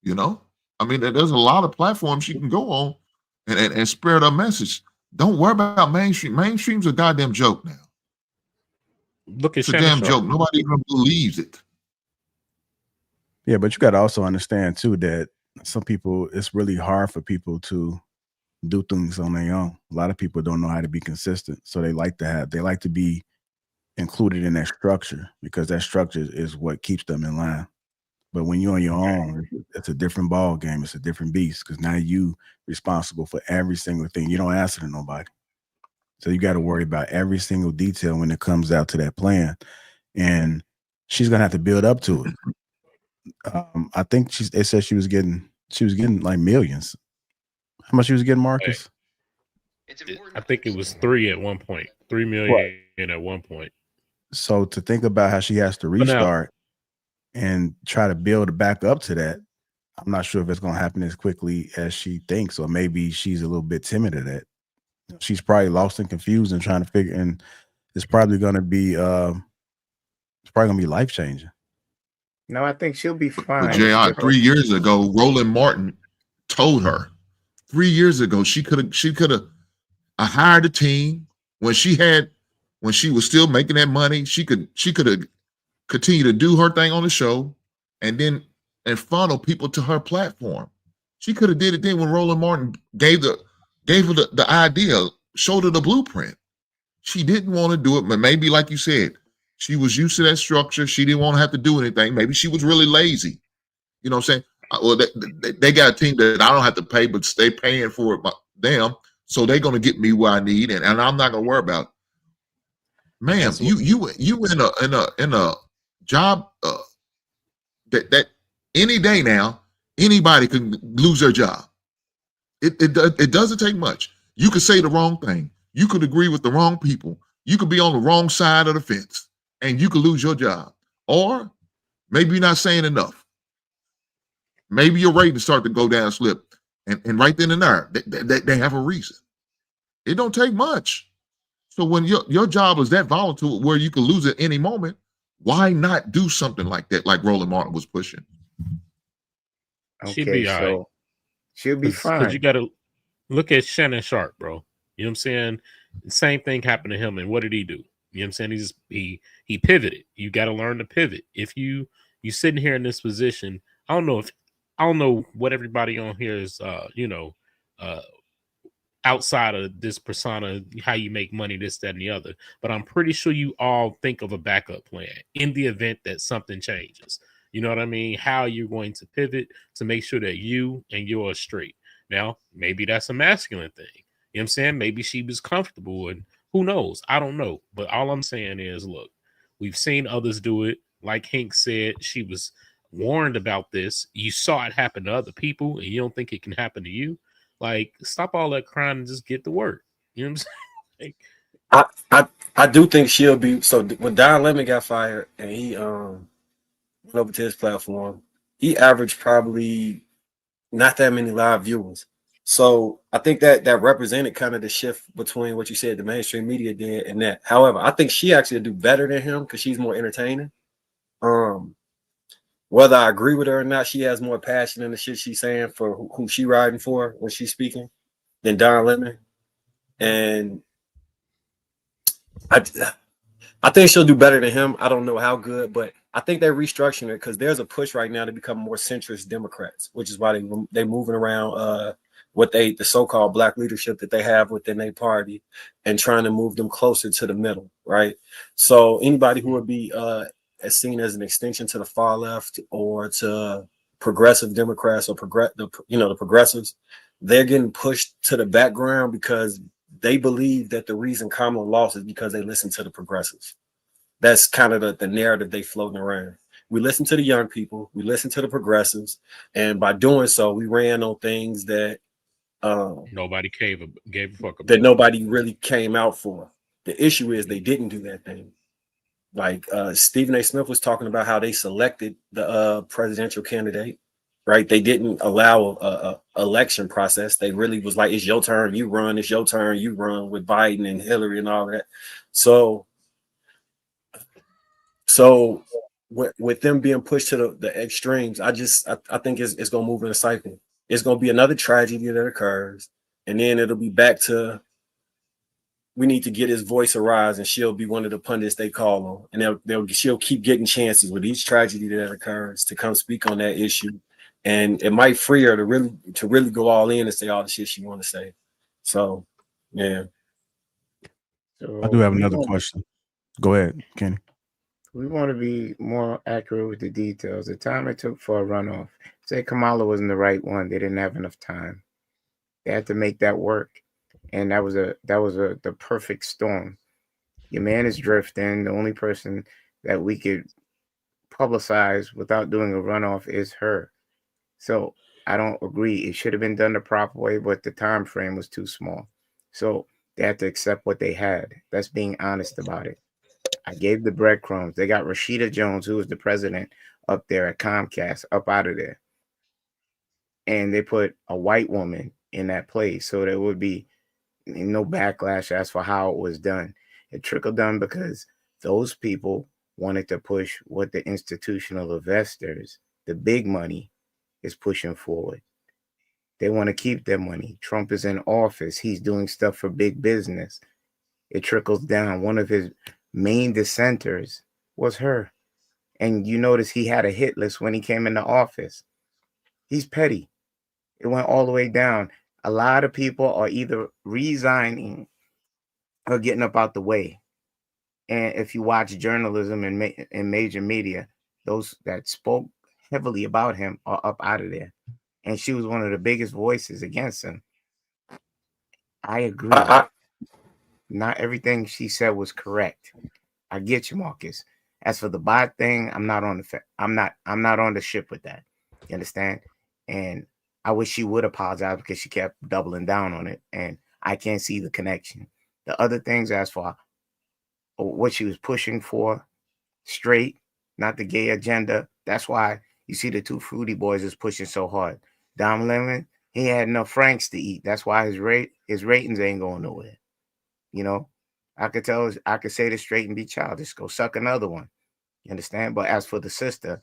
You know, I mean, there's a lot of platforms she can go on and spread her message. Don't worry about mainstream. Mainstream's a goddamn joke now. Look at it's a damn joke. Nobody even believes it. Yeah, but you got to also understand too that some people, it's really hard for people to do things on their own. A lot of people don't know how to be consistent, so they like to be included in that structure because that structure is what keeps them in line. But when you're on your own, it's a different ball game. It's a different beast because now you responsible for every single thing. You don't answer to nobody. So you got to worry about every single detail when it comes out to that plan. And she's going to have to build up to it. I think they said she was getting like millions. How much she was getting, Marcus? I think it was 3 at one point. 3 million at one point. So to think about how she has to restart and try to build back up to that, I'm not sure if it's going to happen as quickly as she thinks, or maybe she's a little bit timid at that. She's probably lost and confused and trying to figure, and it's probably going to be life changing. No, I think she'll be fine. But JI, 3 years ago, Roland Martin told her 3 years ago, she could have hired a team when she was still making that money. She could have continued to do her thing on the show and funnel people to her platform. She could have did it then when Roland Martin gave her the idea, showed her the blueprint. She didn't want to do it, but maybe, like you said, she was used to that structure. She didn't want to have to do anything. Maybe she was really lazy. You know what I'm saying? Well, they got a team that I don't have to pay, but they paying for it by them, so they're going to get me what I need, and I'm not going to worry about it. Ma'am, you in a job that any day now anybody can lose their job. It doesn't take much. You could say the wrong thing. You could agree with the wrong people. You could be on the wrong side of the fence, and you could lose your job. Or maybe you're not saying enough. Maybe your ratings start to go down, slip, and right then and there, they have a reason. It don't take much. So when your job is that volatile where you can lose at any moment, why not do something like that, like Roland Martin was pushing? She'd Okay, be all so right. she'll be Because fine. you got to look at Shannon Sharp, bro. You know what I'm saying? The same thing happened to him, and what did he do? You know what I'm saying? He pivoted. You got to learn to pivot. If you sitting here in this position, I don't know what everybody on here is outside of this persona, how you make money, this, that, and the other. But I'm pretty sure you all think of a backup plan in the event that something changes. You know what I mean? How you're going to pivot to make sure that you and you're straight. Now, maybe that's a masculine thing. You know what I'm saying? Maybe she was comfortable, and who knows? I don't know. But all I'm saying is, look, we've seen others do it. Like Hank said, she was warned about this. You saw it happen to other people, and you don't think it can happen to you. Like, stop all that crying and just get to work. You know what I'm saying? I do think she'll be. So when Don Lemon got fired and he went over to his platform, he averaged probably not that many live viewers. So I think that represented kind of the shift between what you said the mainstream media did and that. However, I think she actually do better than him because she's more entertaining. Whether I agree with her or not, she has more passion in the shit she's saying for who she riding for when she's speaking than Don Lemon. And I think she'll do better than him. I don't know how good, but I think they're restructuring it because there's a push right now to become more centrist Democrats, which is why they moving around the so-called black leadership that they have within their party and trying to move them closer to the middle, right? So anybody who would be seen as an extension to the far left or to progressive Democrats or the progressives, they're getting pushed to the background because they believe that the reason Kamala lost is because they listen to the progressives. That's kind of the narrative they floating around. We listen to the young people, we listen to the progressives, and by doing so, we ran on things that nobody gave a fuck about. That nobody really came out for. The issue is they didn't do that thing. Like Stephen A. Smith was talking about how they selected the presidential candidate, right? They didn't allow a election process. They really was like, it's your turn, you run. It's your turn, you run with Biden and Hillary and all that. So with them being pushed to the extremes, I think it's going to move in a cycle. It's going to be another tragedy that occurs. And then it'll be back to, we need to get his voice a rise, and she'll be one of the pundits they call on, and she'll keep getting chances with each tragedy that occurs to come speak on that issue, and it might free her to really go all in and say all the shit she want to say. So, yeah. I do have another question. Go ahead, Kenny. We want to be more accurate with the details. The time it took for a runoff, say Kamala wasn't the right one. They didn't have enough time. They had to make that work. And that was the perfect storm. Your man is drifting. The only person that we could publicize without doing a runoff is her. So I don't agree. It should have been done the proper way, but the time frame was too small. So they had to accept what they had. That's being honest about it. I gave the breadcrumbs. They got Rashida Jones, who was the president up there at Comcast, up out of there. And they put a white woman in that place. So there would be no backlash as for how it was done. It trickled down because those people wanted to push what the institutional investors, the big money, is pushing forward. They want to keep their money. Trump is in office. He's doing stuff for big business. It trickles down. One of his main dissenters was her. And you notice he had a hit list when he came into office. He's petty. It went all the way down. A lot of people are either resigning or getting up out the way. And if you watch journalism and major media, those that spoke heavily about him are up out of there. And she was one of the biggest voices against him. I agree. Not everything she said was correct. I get you, Marcus. As for the bot thing, I'm not on the ship with that. You understand? And I wish she would apologize because she kept doubling down on it, and I can't see the connection. The other things, as for what she was pushing for, straight, not the gay agenda. That's why you see the two Fruity Boys is pushing so hard. Dom Lemon, he had enough Franks to eat. That's why his ratings ain't going nowhere. You know, I could say this straight and be childish. Go suck another one. You understand? But as for the sister,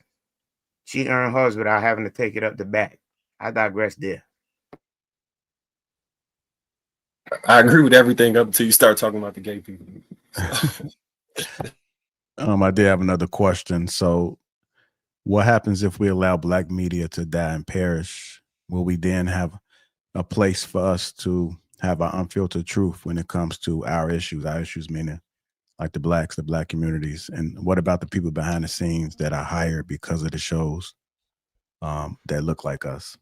she earned hers without having to take it up the back. I digress there. I agree with everything up until you start talking about the gay people. I did have another question. So what happens if we allow black media to die and perish? Will we then have a place for us to have our unfiltered truth when it comes to our issues meaning like the blacks, the black communities? And what about the people behind the scenes that are hired because of the shows that look like us?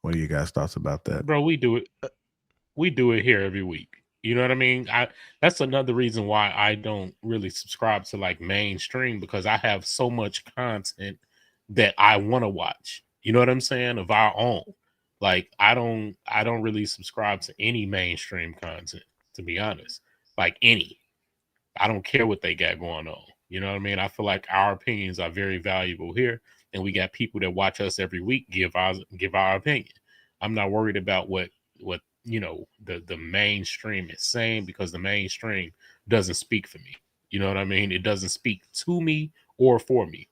What are you guys' thoughts about that? Bro, we do it here every week. You know what I mean? That's another reason why I don't really subscribe to like mainstream, because I have so much content that I want to watch. You know what I'm saying? Of our own. Like I don't really subscribe to any mainstream content, to be honest. Like any. I don't care what they got going on. You know what I mean? I feel like our opinions are very valuable here, and we got people that watch us every week give our opinion. I'm not worried about what you know the mainstream is saying, because the mainstream doesn't speak for me. You know what I mean? It doesn't speak to me or for me.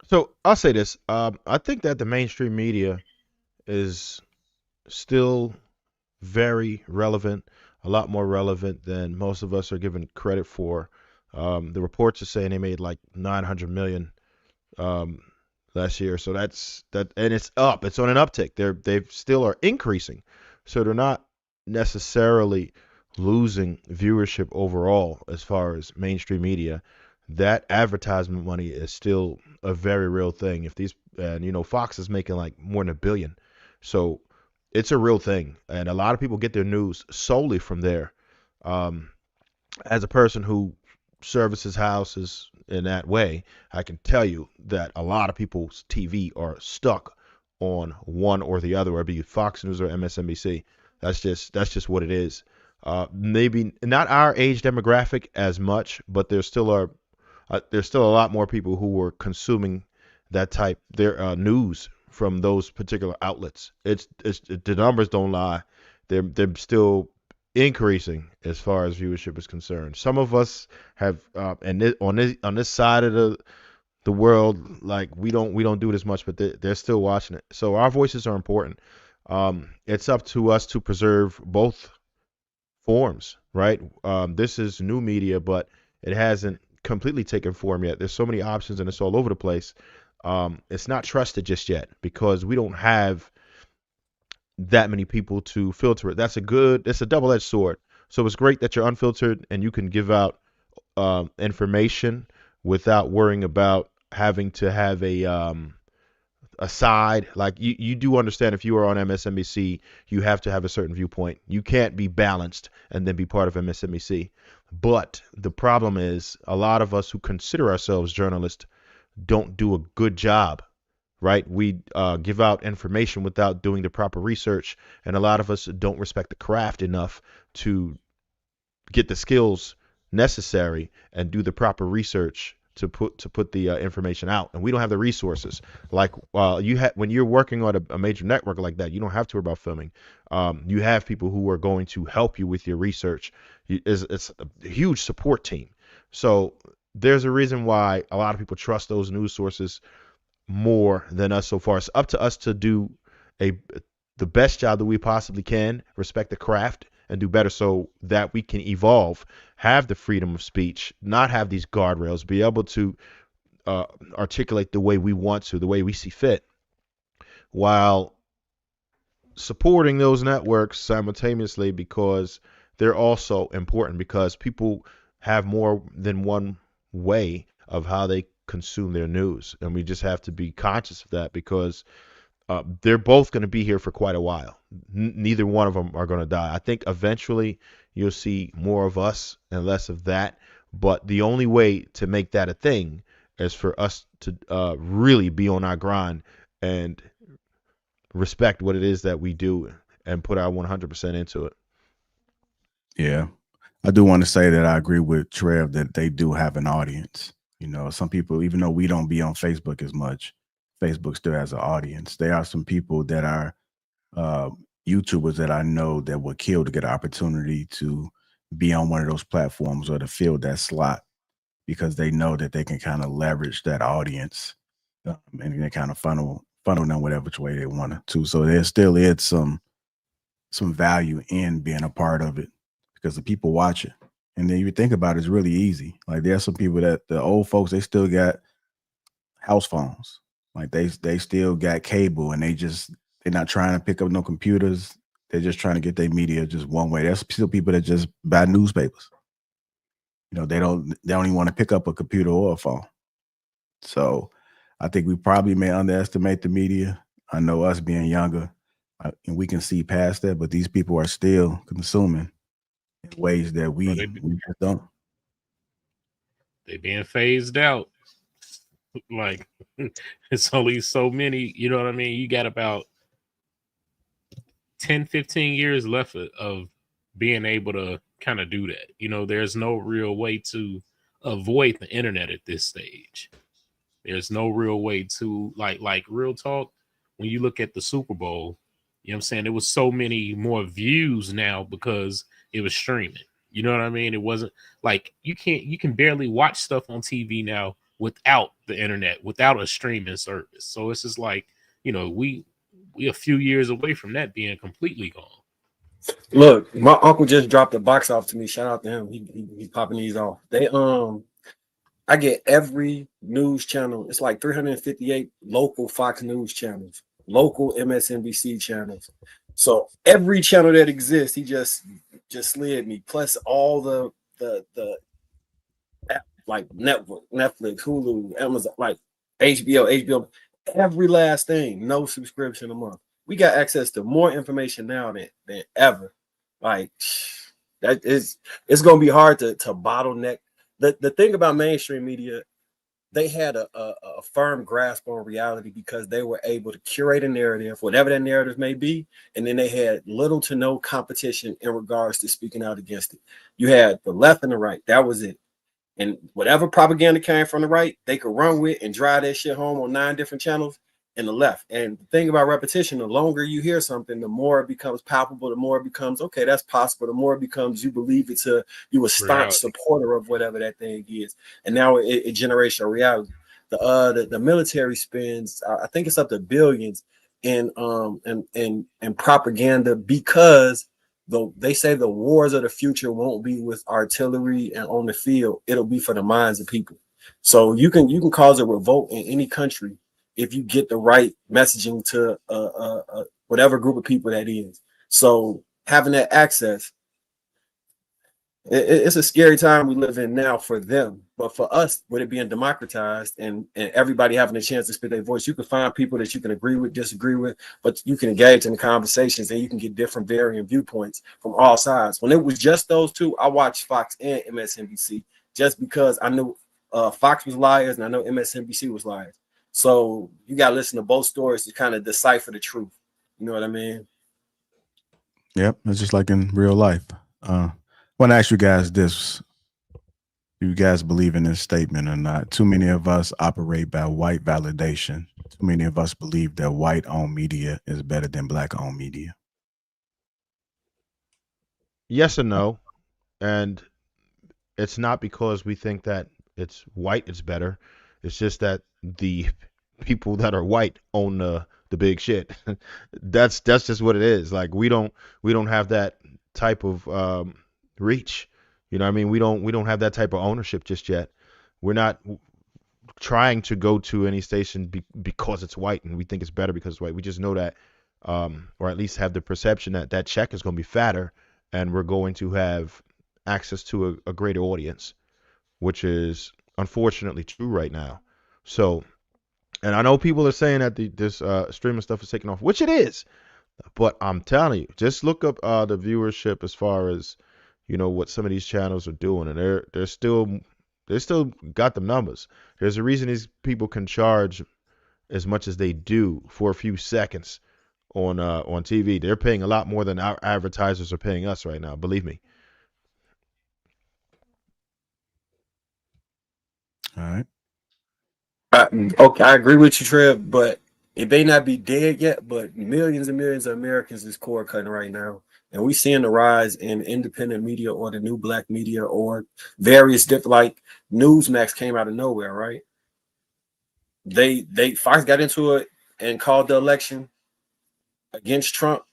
So I'll say this. I think that the mainstream media is still very relevant, a lot more relevant than most of us are given credit for. The reports are saying they made like 900 million last year. So that's that, and it's up. It's on an uptick. They still are increasing. So they're not necessarily losing viewership overall as far as mainstream media. That advertisement money is still a very real thing. If these, and you know, Fox is making like more than $1 billion. So it's a real thing. And a lot of people get their news solely from there. As a person who services houses in that way, I can tell you that a lot of people's TV are stuck on one or the other, whether it be Fox News or MSNBC. That's just what it is. Maybe not our age demographic as much, but there's still a lot more people who were consuming that type news from those particular outlets. It's the numbers don't lie. They're still increasing as far as viewership is concerned. Some of us have on this side of the world, like we don't do it as much, but they're still watching it. So our voices are important. It's up to us to preserve both forms, right? This is new media, but it hasn't completely taken form yet. There's so many options and it's all over the place. It's not trusted just yet because we don't have that many people to filter it. It's a double-edged sword. So it's great that you're unfiltered and you can give out information without worrying about having to have a side. Like you do understand, if you are on MSNBC, you have to have a certain viewpoint. You can't be balanced and then be part of MSNBC. But the problem is a lot of us who consider ourselves journalists don't do a good job, right? We give out information without doing the proper research, and a lot of us don't respect the craft enough to get the skills necessary and do the proper research to put the information out. And we don't have the resources. Like when you're working on a major network like that, you don't have to worry about filming. You have people who are going to help you with your research. It's a huge support team. So there's a reason why a lot of people trust those news sources more than us so far. It's up to us to do the best job that we possibly can, respect the craft, and do better so that we can evolve, have the freedom of speech, not have these guardrails, be able to articulate the way we want to, the way we see fit, while supporting those networks simultaneously, because they're also important, because people have more than one way of how they consume their news. And we just have to be conscious of that, because they're both going to be here for quite a while. Neither one of them are going to die. I think eventually you'll see more of us and less of that. But the only way to make that a thing is for us to really be on our grind and respect what it is that we do and put our 100% into it. Yeah. I do want to say that I agree with Trev that they do have an audience. You know, some people, even though we don't be on Facebook as much, Facebook still has an audience. There are some people that are YouTubers that I know that would kill to get an opportunity to be on one of those platforms or to fill that slot, because they know that they can kind of leverage that audience and they kind of funnel them whatever way they want to. So there still is some value in being a part of it, because the people watch it. And then you think about it, it's really easy. Like there's some people that the old folks, they still got house phones. Like they still got cable, and they're not trying to pick up no computers. They're just trying to get their media just one way. There's still people that just buy newspapers. You know, they don't even want to pick up a computer or a phone. So I think we probably may underestimate the media. I know us being younger, and we can see past that, but these people are still consuming in ways that we just don't. They being phased out. Like it's only so many, you know what I mean? You got about 10, 15 years left of being able to kind of do that. You know, there's no real way to avoid the internet at this stage. There's no real way to like real talk. When you look at the Super Bowl, you know what I'm saying? There was so many more views now because it was streaming. You know what I mean? It wasn't like you can barely watch stuff on TV now without the internet, without a streaming service. So it's just like, you know, we a few years away from that being completely gone. Look, my uncle just dropped a box off to me. Shout out to him. He's popping these off. I get every news channel. It's like 358 local Fox News channels, local MSNBC channels. So every channel that exists, he just slid me. Plus all the like network, Netflix, Hulu, Amazon, like HBO, every last thing. No subscription a month. We got access to more information now than ever. Like that is, it's gonna be hard to bottleneck. The thing about mainstream media, they had a firm grasp on reality because they were able to curate a narrative, whatever that narrative may be, and then they had little to no competition in regards to speaking out against it. You had the left and the right, that was it. And whatever propaganda came from the right, they could run with and drive that shit home on 9 different channels in the left. And the thing about repetition, the longer you hear something, the more it becomes palpable, the more it becomes, okay, that's possible. The more it becomes, you believe it to, you a staunch supporter of whatever that thing is. And now it generates your reality. The military spends, I think it's up to billions in propaganda, because they say the wars of the future won't be with artillery and on the field. It'll be for the minds of people. So you can cause a revolt in any country if you get the right messaging to whatever group of people that is. So having that access, it's a scary time we live in now for them. But for us, with it being democratized and everybody having a chance to spit their voice, you can find people that you can agree with, disagree with, but you can engage in the conversations and you can get different varying viewpoints from all sides. When it was just those two, I watched Fox and MSNBC just because I knew Fox was liars and I know MSNBC was liars. So you got to listen to both stories to kind of decipher the truth. You know what I mean? Yep. It's just like in real life. I want to ask you guys this. Do you guys believe in this statement or not? Too many of us operate by white validation. Too many of us believe that white-owned media is better than black-owned media. Yes and no. And it's not because we think that it's white, it's better. It's just that the people that are white own the big shit. That's just what it is. Like we don't have that type of reach. You know what I mean? We don't have that type of ownership just yet. We're not trying to go to any station because it's white and we think it's better because it's white. We just know that, or at least have the perception that that check is going to be fatter and we're going to have access to a greater audience, which is unfortunately true right now. So, and I know people are saying that this streaming stuff is taking off, which it is, but I'm telling you, just look up the viewership as far as, you know, what some of these channels are doing, and they're still got the numbers. There's a reason these people can charge as much as they do for a few seconds on TV. They're paying a lot more than our advertisers are paying us right now. Believe me. All right. Okay, I agree with you, Trev, but it may not be dead yet, but millions and millions of Americans is cord cutting right now. And we seeing the rise in independent media or the new black media or various different, like Newsmax came out of nowhere, right? They Fox got into it and called the election against Trump.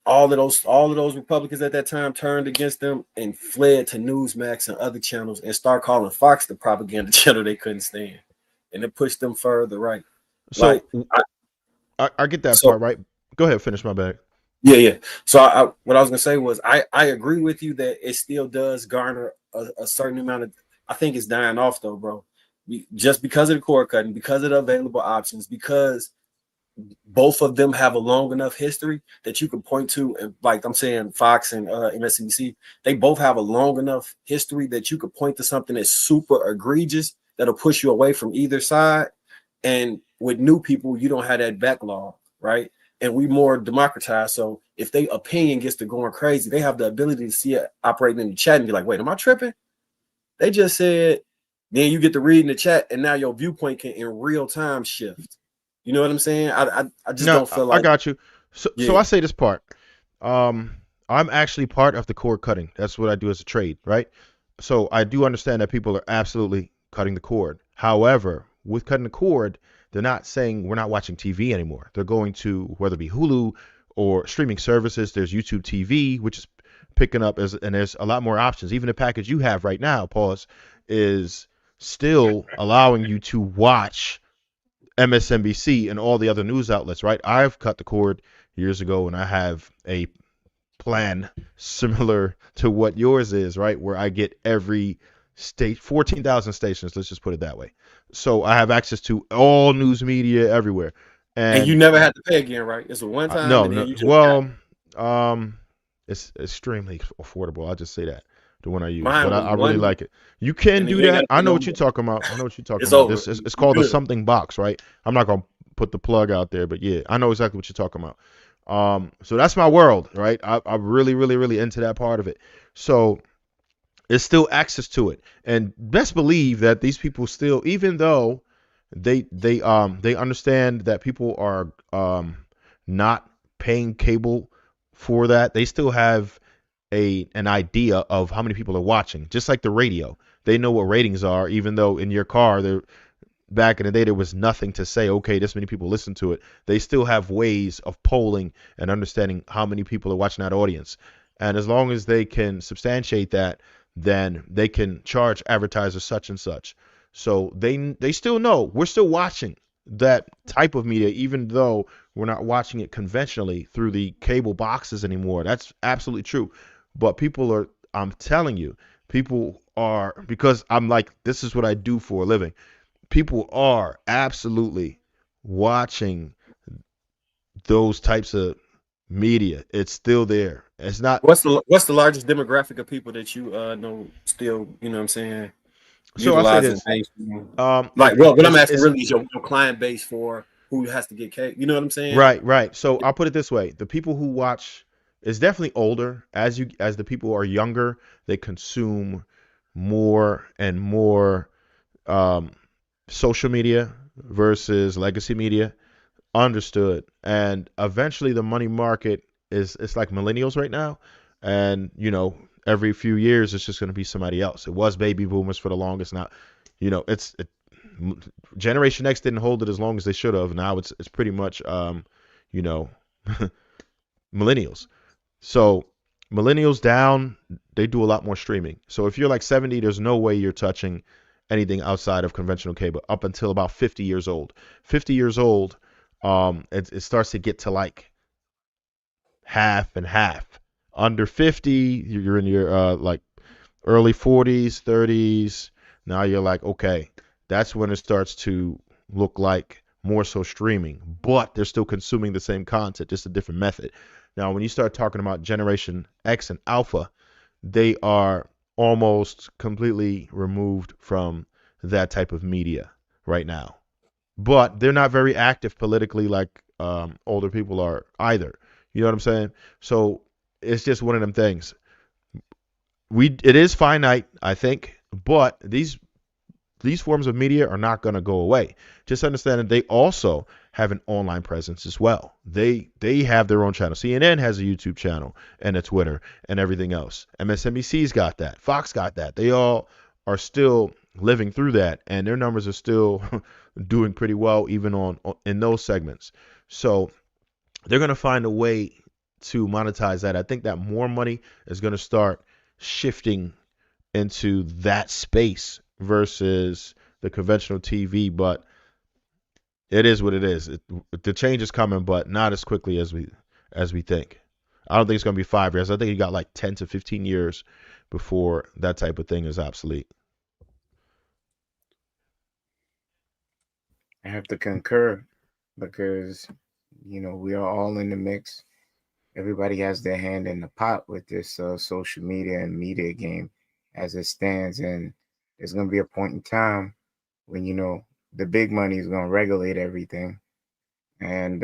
All of those Republicans at that time turned against them and fled to Newsmax and other channels and start calling Fox the propaganda channel they couldn't stand. And it pushed them further right. So I get that part, right? Go ahead, finish my bag. Yeah. So what I was gonna say was I agree with you that it still does garner a certain amount of. I think it's dying off though, bro. Just because of the cord cutting, because of the available options, because both of them have a long enough history that you can point to, and like I'm saying, Fox and MSNBC, they both have a long enough history that you could point to something that's super egregious that'll push you away from either side. And with new people, you don't have that backlog, right? And we more democratized. So if their opinion gets to going crazy, they have the ability to see it operating in the chat and be like, wait, am I tripping? They just said, then you get to read in the chat, and now your viewpoint can in real time shift. You know what I'm saying? I just don't feel like I got you. So I say this part. I'm actually part of the cord cutting. That's what I do as a trade, right? So I do understand that people are absolutely cutting the cord. However, with cutting the cord, they're not saying we're not watching TV anymore. They're going to, whether it be Hulu or streaming services, there's YouTube TV, which is picking up, and there's a lot more options. Even the package you have right now, pause, is still allowing you to watch MSNBC and all the other news outlets, right? I've cut the cord years ago, and I have a plan similar to what yours is, right? Where I get every state, 14,000 stations, let's just put it that way. So I have access to all news media everywhere. And you never had to pay again, right? It's a one time. It's extremely affordable. I'll just say that, the one I use. Mine but I was really one- like it. You can do that. I know what you're talking about. It's over. It's called the Good. something box, right? I'm not gonna put the plug out there, but yeah, I know exactly what you're talking about. So that's my world, right? I'm really, really, really into that part of it. So it's still access to it, and best believe that these people still, even though they understand that people are not paying cable for that, they still have an idea of how many people are watching. Just like the radio, they know what ratings are, even though in your car, back in the day, there was nothing to say, okay, this many people listen to it. They still have ways of polling and understanding how many people are watching that audience. And as long as they can substantiate that, then they can charge advertisers such and such. So they still know we're still watching that type of media, even though we're not watching it conventionally through the cable boxes anymore. That's absolutely true. But people are, I'm telling you, people are, because I'm like, this is what I do for a living. People are absolutely watching those types of media. It's still there. It's not. What's the largest demographic of people that you know still, you know what I'm saying? So I'll say this. What I'm asking really is your client base for who has to get cake. You know what I'm saying? Right. So I'll put it this way: the people who watch is definitely older. As the people are younger, they consume more and more social media versus legacy media. Understood. And eventually, the money market it's like millennials right now, and every few years it's just going to be somebody else. It was baby boomers for the longest. Now, Generation X didn't hold it as long as they should have. Now it's pretty much you know, millennials. So millennials down, they do a lot more streaming. So if you're like 70, there's no way you're touching anything outside of conventional cable up until about 50 years old. 50 years old, it starts to get to like half and half. Under 50, you're in your like early 40s, 30s. Now you're like, okay, that's when it starts to look like more so streaming, but they're still consuming the same content, just a different method. Now, when you start talking about Generation X and Alpha, they are almost completely removed from that type of media right now. But they're not very active politically like older people are either. You know what I'm saying? So it's just one of them things. It is finite, I think, but these forms of media are not going to go away. Just understand that they also have an online presence as well. They have their own channel. CNN has a YouTube channel and a Twitter and everything else. MSNBC's got that. Fox got that. They all are still living through that, and their numbers are still doing pretty well even in those segments. So they're going to find a way to monetize that. I think that more money is going to start shifting into that space versus the conventional TV, but it is what it is. The change is coming, but not as quickly as we think. I don't think it's going to be 5 years. I think you got like 10 to 15 years before that type of thing is obsolete. I have to concur because, we are all in the mix. Everybody has their hand in the pot with this social media and media game as it stands. And there's going to be a point in time when, the big money is going to regulate everything. And,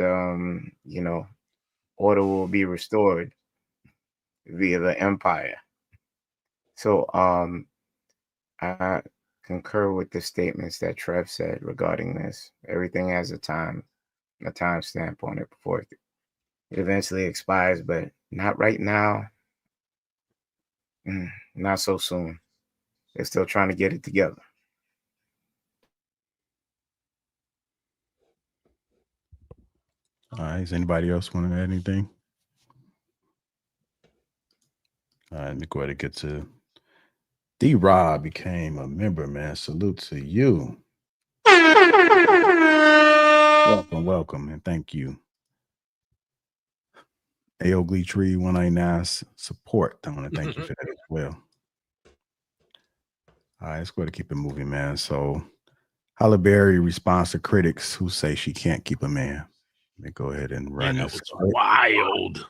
order will be restored via the empire. So I concur with the statements that Trev said regarding this. Everything has a time stamp on it before it eventually expires, but not right now. Not so soon. They're still trying to get it together. All right. Does anybody else want to add anything? All right. Let me go ahead and get to D-Rob became a member, man. Salute to you. Welcome, and thank you. A.O. Glee Tree 199 support. I want to thank you for that as well. All right, let's go ahead and keep it moving, man. So Halle Berry responds to critics who say she can't keep a man. Let me go ahead and run Man, this. that was wild.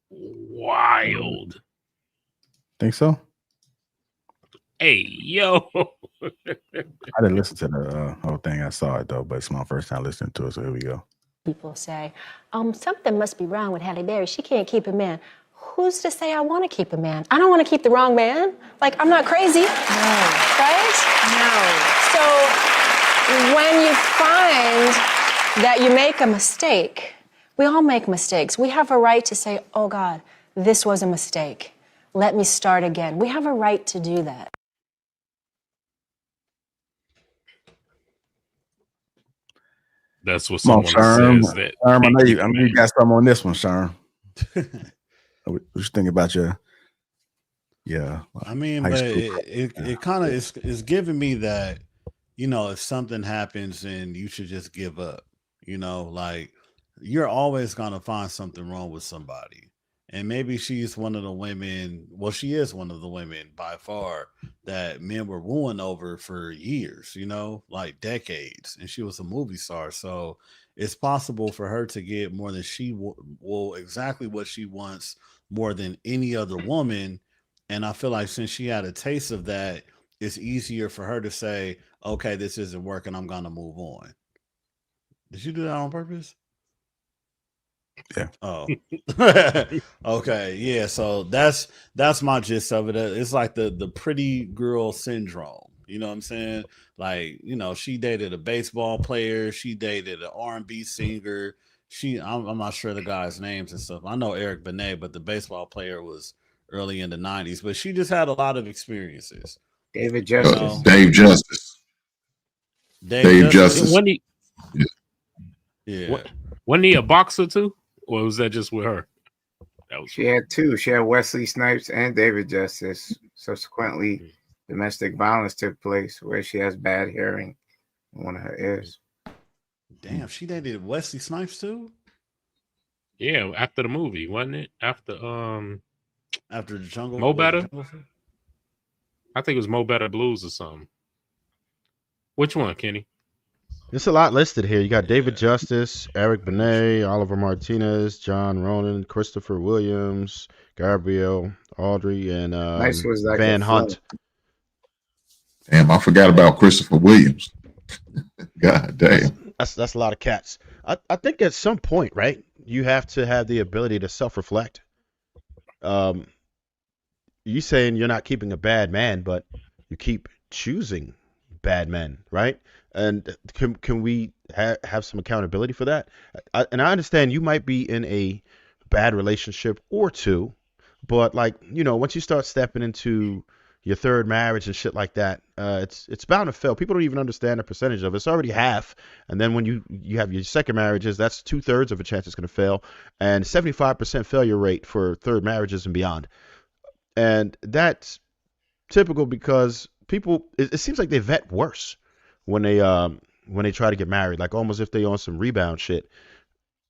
Wild. Think so? Hey, yo. I didn't listen to the whole thing. I saw it, though, but it's my first time listening to it, so here we go. People say, something must be wrong with Halle Berry. She can't keep a man. Who's to say I want to keep a man? I don't want to keep the wrong man. Like, I'm not crazy. No. Right? No. So when you find that you make a mistake, we all make mistakes. We have a right to say, oh, God, this was a mistake. Let me start again. We have a right to do that. That's what someone says. That Sherm, I know you got something on this one, Sherm. What you think about your? Yeah, I mean, but it kind of is giving me that, if something happens, then you should just give up. Like you're always gonna find something wrong with somebody. And maybe she's one of the women, well, she is one of the women by far that men were wooing over for years, like decades. And she was a movie star. So it's possible for her to get more than she will exactly what she wants more than any other woman. And I feel like since she had a taste of that, it's easier for her to say, okay, this isn't working. I'm going to move on. Did you do that on purpose? Yeah. Oh, okay. Yeah. So that's my gist of it. It's like the pretty girl syndrome. You know what I'm saying? Like, she dated a baseball player. She dated an R&B singer. I'm not sure the guy's names and stuff. I know Eric Benet, but the baseball player was early in the 90s. But she just had a lot of experiences. David You Justice. know, Dave Justice. Dave Justice. Wasn't he, Yeah. wasn't he a boxer too? Or was that just with her? That was She had two. She had Wesley Snipes and David Justice. Subsequently, domestic violence took place where she has bad hearing in one of her ears. Damn, she dated Wesley Snipes too? Yeah, after the movie, wasn't it? After the Jungle. Mo Better? I think it was Mo Better Blues or something. Which one, Kenny? There's a lot listed here. You got David Justice, Eric Benet, Oliver Martinez, John Ronan, Christopher Williams, Gabrielle Audrey, and Nice was like Van a Hunt. Damn, I forgot about Christopher Williams. God damn. That's a lot of cats. I think at some point, right, you have to have the ability to self-reflect. You saying you're not keeping a bad man, but you keep choosing bad men, right? And can we have some accountability for that? And I understand you might be in a bad relationship or two, but like, you know, once you start stepping into your third marriage and shit like that, it's bound to fail. People don't even understand the percentage of it. It's already half. And then when you have your second marriages, that's 2/3 of a chance it's going to fail, and 75% failure rate for third marriages and beyond. And that's typical because people, it seems like they vet worse when they try to get married, like almost if they on some rebound shit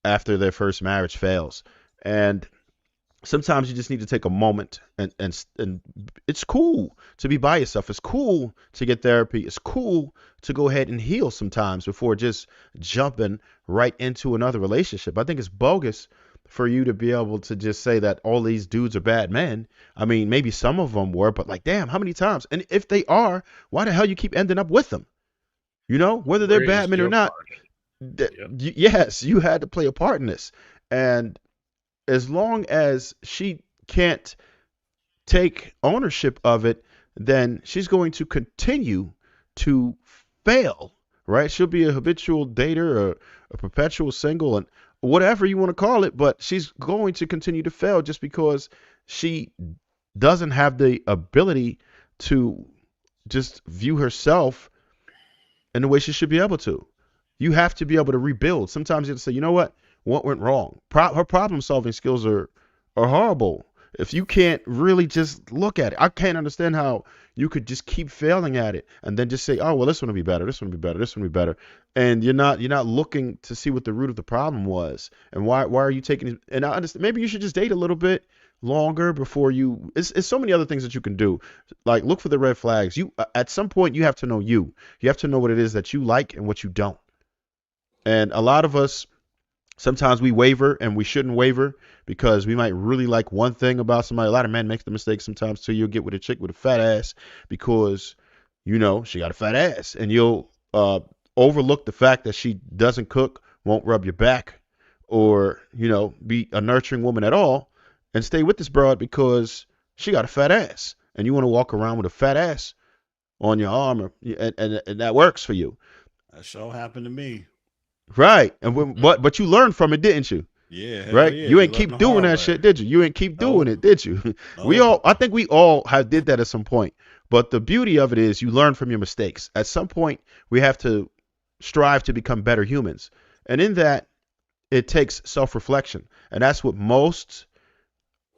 after their first marriage fails. And sometimes you just need to take a moment and it's cool to be by yourself. It's cool to get therapy. It's cool to go ahead and heal sometimes before just jumping right into another relationship. I think it's bogus for you to be able to just say that all these dudes are bad men. I mean, maybe some of them were, but like, damn, how many times? And if they are, why the hell you keep ending up with them? You know, whether they're bad men or not. Yes, you had to play a part in this. And as long as she can't take ownership of it, then she's going to continue to fail, right? She'll be a habitual dater or a perpetual single and whatever you want to call it, but she's going to continue to fail just because she doesn't have the ability to just view herself in the way she should be able to. You have to be able to rebuild. Sometimes you have to say, you know what went wrong? Her problem solving skills are horrible. If you can't really just look at it, I can't understand how you could just keep failing at it and then just say, oh, well, this one will be better. This one will be better. This one will be better. And you're not looking to see what the root of the problem was. And why are you taking it? And I understand, maybe you should just date a little bit longer before you, it's so many other things that you can do. Like look for the red flags. You, at some point you have to know you have to know what it is that you like and what you don't. And a lot of us, sometimes we waver, and we shouldn't waver because we might really like one thing about somebody. A lot of men make the mistake sometimes too. You'll get with a chick with a fat ass because, you know, she got a fat ass, and you'll overlook the fact that she doesn't cook, won't rub your back, or, you know, be a nurturing woman at all, and stay with this broad because she got a fat ass, and you want to walk around with a fat ass on your arm, and that works for you. That sure happened to me. Right. And but you learned from it, didn't you? Yeah. Right. Yeah. You ain't keep doing that shit, did you? You ain't keep doing it, did you? I think we all have did that at some point. But the beauty of it is you learn from your mistakes. At some point, we have to strive to become better humans. And in that, it takes self-reflection. And that's what most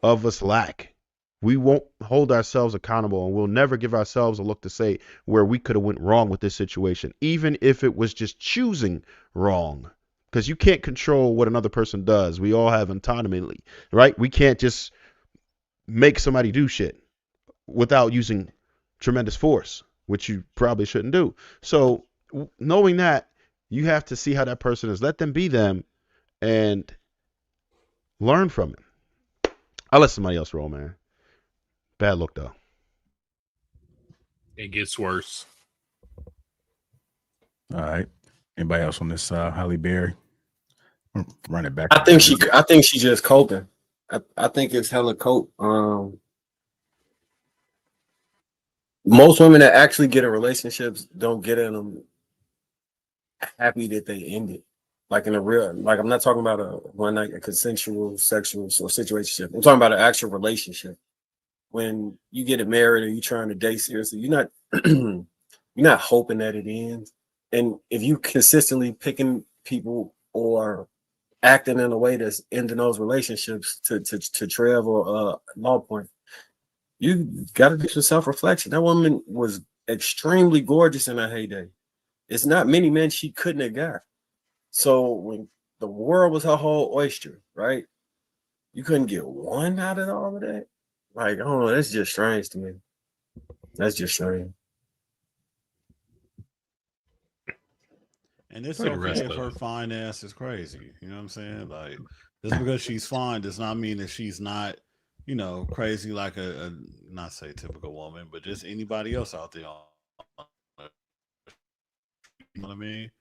of us lack. We won't hold ourselves accountable, and we'll never give ourselves a look to say where we could have went wrong with this situation, even if it was just choosing wrong, because you can't control what another person does. We all have autonomy, right? We can't just make somebody do shit without using tremendous force, which you probably shouldn't do. So knowing that, you have to see how that person is, let them be them, and learn from it. I'll let somebody else roll, man. Bad look, though. It gets worse. All right. Anybody else on this Halle Berry? Run it back. I think she just coping. I think it's hella cope. Most women that actually get in relationships don't get in them happy that they ended. Like in a real, like I'm not talking about a one night, a consensual sexual or situationship. I'm talking about an actual relationship. when you get married or you trying to date seriously, you're not you're not hoping that it ends. And if you consistently picking people or acting in a way that's ending those relationships to Trev or Law Point, you got to do some self-reflection. That woman was extremely gorgeous in her heyday. It's not many men she couldn't have got. So when the world was her whole oyster, right? You couldn't get one out of all of that. Like, I don't know, that's just strange to me. That's just strange. And it's For the okay rest if of her it. fine ass is crazy. You know what I'm saying? Like, just because she's fine does not mean that she's not, you know, crazy like a not say typical woman, but just anybody else out there. You know what I mean?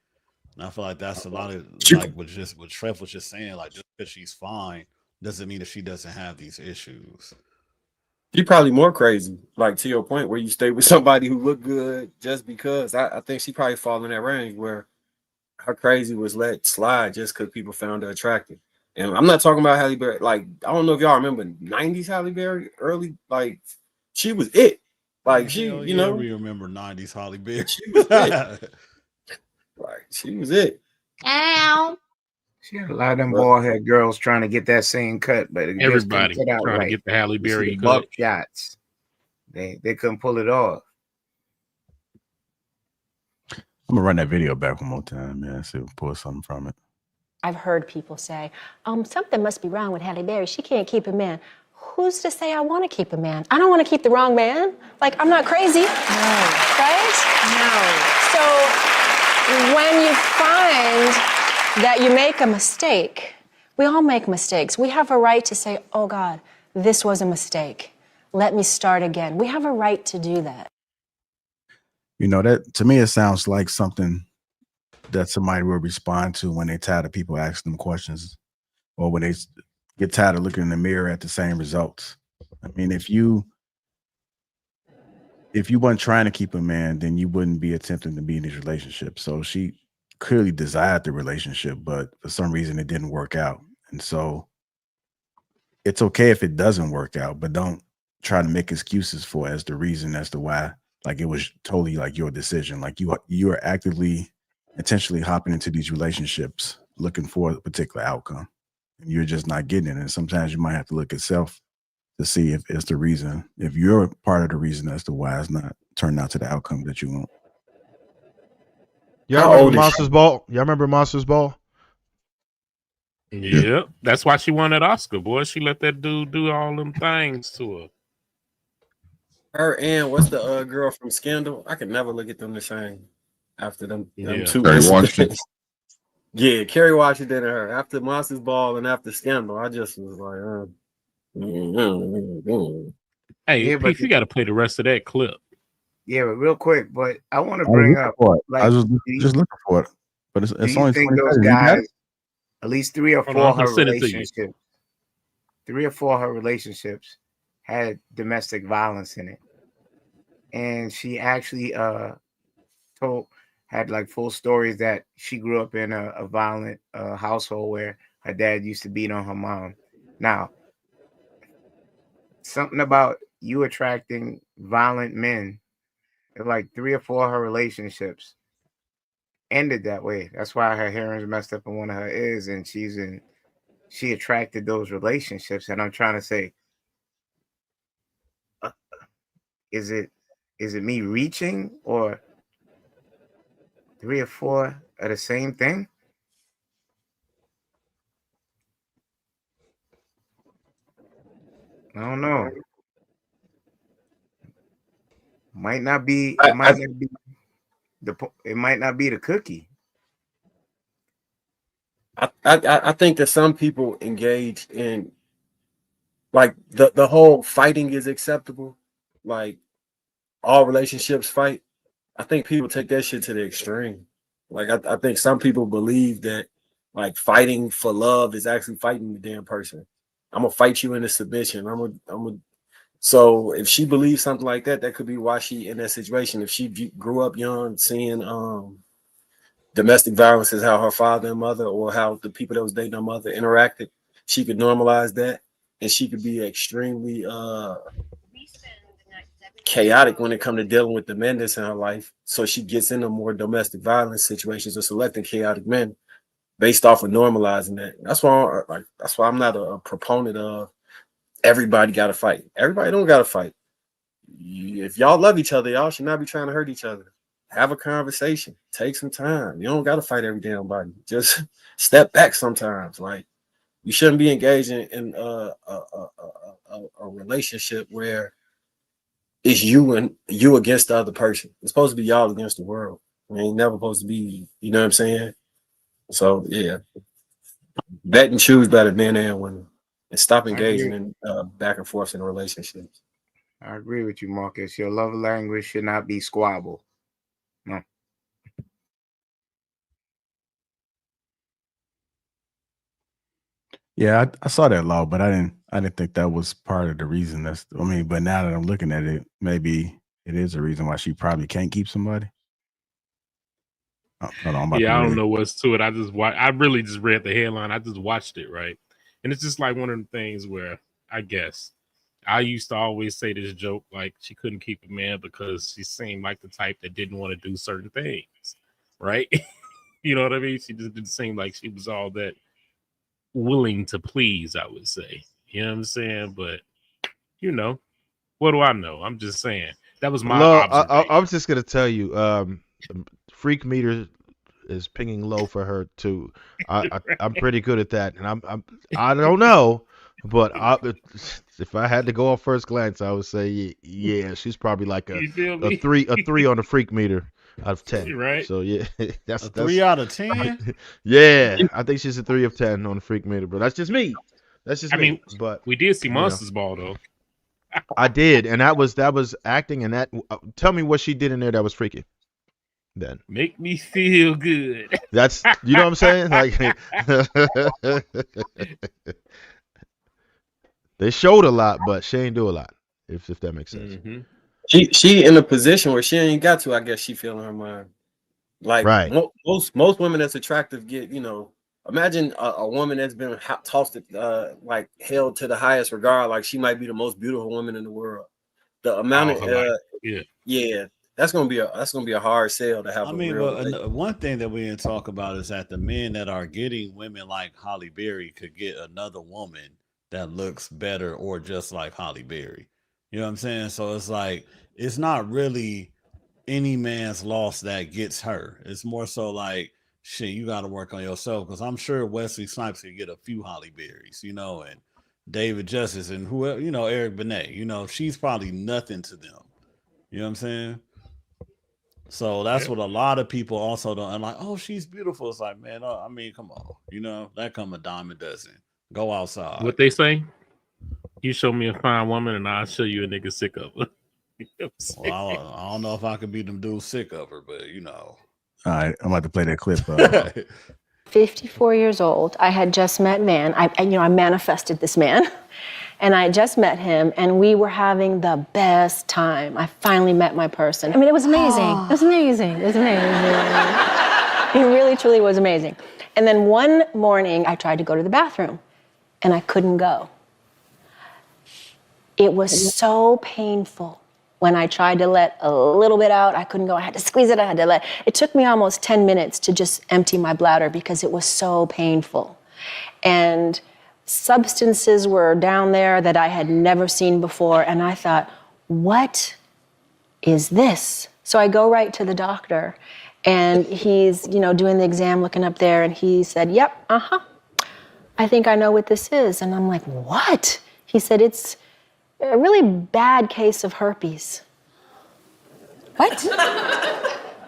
And I feel like that's a lot of like what Trev was just saying. Like, just because she's fine doesn't mean that she doesn't have these issues. You're probably more crazy, like to your point, where you stay with somebody who looked good just because. I think she probably fall in that range where her crazy was let slide just because people found her attractive. And I'm not talking about Halle Berry. Like, I don't know if y'all remember 90s Halle Berry, early, like, she was it. Like, she, Hell you yeah, know, we remember 90s Holly Berry. she was it. Like, she was it. Ow. She had a lot of them bald head girls trying to get that same cut, but it just couldn't Everybody cut out trying to right. get the Halle You see Berry the cut. buck shots. They couldn't pull it off. I'm gonna run that video back one more time, man. See if we pull something from it. I've heard people say, something must be wrong with Halle Berry. She can't keep a man. Who's to say I want to keep a man? I don't want to keep the wrong man. Like, I'm not crazy. No. Right? No. So when you find that you make a mistake, we all make mistakes. We have a right to say, oh God, this was a mistake. Let me start again. We have a right to do that. You know, that to me, it sounds like something that somebody will respond to when they're tired of people asking them questions, or when they get tired of looking in the mirror at the same results. I mean, if you weren't trying to keep a man, then you wouldn't be attempting to be in these relationships. So she clearly desired the relationship, but for some reason it didn't work out. And so it's okay if it doesn't work out, but don't try to make excuses for it as the reason as to why. Like, it was totally like your decision. Like, you are actively, intentionally hopping into these relationships looking for a particular outcome, and you're just not getting it. And sometimes you might have to look at self to see if it's the reason, if you're part of the reason as to why it's not turning out to the outcome that you want. Y'all remember Monsters Ball? Y'all remember Monsters Ball? Yep. That's why she won that Oscar, boy. She let that dude do all them things to her. Her and what's the girl from Scandal? I could never look at them the same after them two Kerry incidents. Washington. Yeah, Kerry Washington and her. After Monsters Ball and after Scandal, I just was like, Hey, Yeah, but Pete, you got to play the rest of that clip. Yeah, but real quick, but I want to I was bring looking up, for it. like, I was do just looking for it, but it's you only think 20 those seconds. You got guys, it? at least three or Hold four on, of I'm her gonna send it to you. relationships, had domestic violence in it, and she actually had like full stories that she grew up in a violent household where her dad used to beat on her mom. Now, something about you attracting violent men, like 3 or 4 of her relationships ended that way. That's why her hearing's messed up in one of her ears, and she attracted those relationships. And I'm trying to say, is it me reaching, or 3 or 4 are the same thing? I don't know. Might not be. It might not be it might not be the cookie. I think that some people engage in, like, the whole fighting is acceptable. Like, all relationships fight. I think people take that shit to the extreme. Like, I think some people believe that, like, fighting for love is actually fighting the damn person. I'm gonna fight you into submission. So if she believes something like that, that could be why she in that situation. If she grew up young, seeing domestic violence is how her father and mother, or how the people that was dating her mother interacted, she could normalize that, and she could be extremely chaotic when it comes to dealing with the men that's in her life. So she gets into more domestic violence situations or selecting chaotic men based off of normalizing that. That's why I'm not a proponent of everybody got to fight. Everybody don't got to fight. If y'all love each other, y'all should not be trying to hurt each other. Have a conversation. Take some time. You don't got to fight every damn body. Just step back sometimes. Like, you shouldn't be engaging in a relationship where it's you and you against the other person. It's supposed to be y'all against the world. It ain't never supposed to be, you know what I'm saying? So yeah, vet and choose better men and women, and stop engaging in back and forth in relationships. I agree with you, Marcus. Your love language should not be squabble. No. Yeah, I saw that law, but I didn't think that was part of the reason. But now that I'm looking at it, maybe it is a reason why she probably can't keep somebody. Oh, hold on, I don't know what's to it. I really just read the headline. I just watched it, right? And it's just like one of the things where I guess I used to always say this joke, like she couldn't keep a man because she seemed like the type that didn't want to do certain things, right? You know what I mean? She just didn't seem like she was all that willing to please, I would say. You know what I'm saying? But, you know, what do I know? I'm just saying. That was my observation. I was just going to tell you, freak meter is pinging low for her too. I'm pretty good at that, and I don't know, but if I had to go off first glance, I would say yeah, she's probably like a 3 on the freak meter out of 10. Right? So yeah, that's a 3 out of 10. Yeah, I think she's a 3 of 10 on the freak meter, but that's just me. I mean, but we did see Monsters Ball though. I did, and that was acting, and that tell me what she did in there that was freaky. Then make me feel good. That's, you know what I'm saying? Like they showed a lot, but she ain't do a lot. If that makes sense. Mm-hmm. She in a position where she ain't got to. I guess she feeling her mind. Like right. Most women that's attractive get, you know. Imagine a woman that's been tossed like held to the highest regard, like she might be the most beautiful woman in the world. The amount of yeah. That's gonna be a hard sell to have. But one thing that we didn't talk about is that the men that are getting women like Halle Berry could get another woman that looks better or just like Halle Berry. You know what I'm saying? So it's like it's not really any man's loss that gets her. It's more so like, shit, you got to work on yourself, because I'm sure Wesley Snipes could get a few Halle Berrys, you know, and David Justice and whoever, you know, Eric Benet. You know, she's probably nothing to them. You know what I'm saying? So that's what a lot of people also don't. And like, oh, she's beautiful. It's like, man, I mean, come on, you know, that come a dime a dozen. Go outside. What they say? You show me a fine woman, and I'll show you a nigga sick of her. You know well, I don't know if I could be them dudes sick of her, but you know. All right, I'm about to play that clip. 54 years old. I had just met man. I manifested this man. And I just met him, and we were having the best time. I finally met my person. I mean, it was amazing. It was amazing. It was amazing. It really, truly was amazing. And then one morning, I tried to go to the bathroom, and I couldn't go. It was so painful. When I tried to let a little bit out, I couldn't go. I had to squeeze it. It took me almost 10 minutes to just empty my bladder because it was so painful. And substances were down there that I had never seen before. And I thought, what is this? So I go right to the doctor, and he's, doing the exam, looking up there, and he said, yep, I think I know what this is. And I'm like, what? He said, it's a really bad case of herpes. What?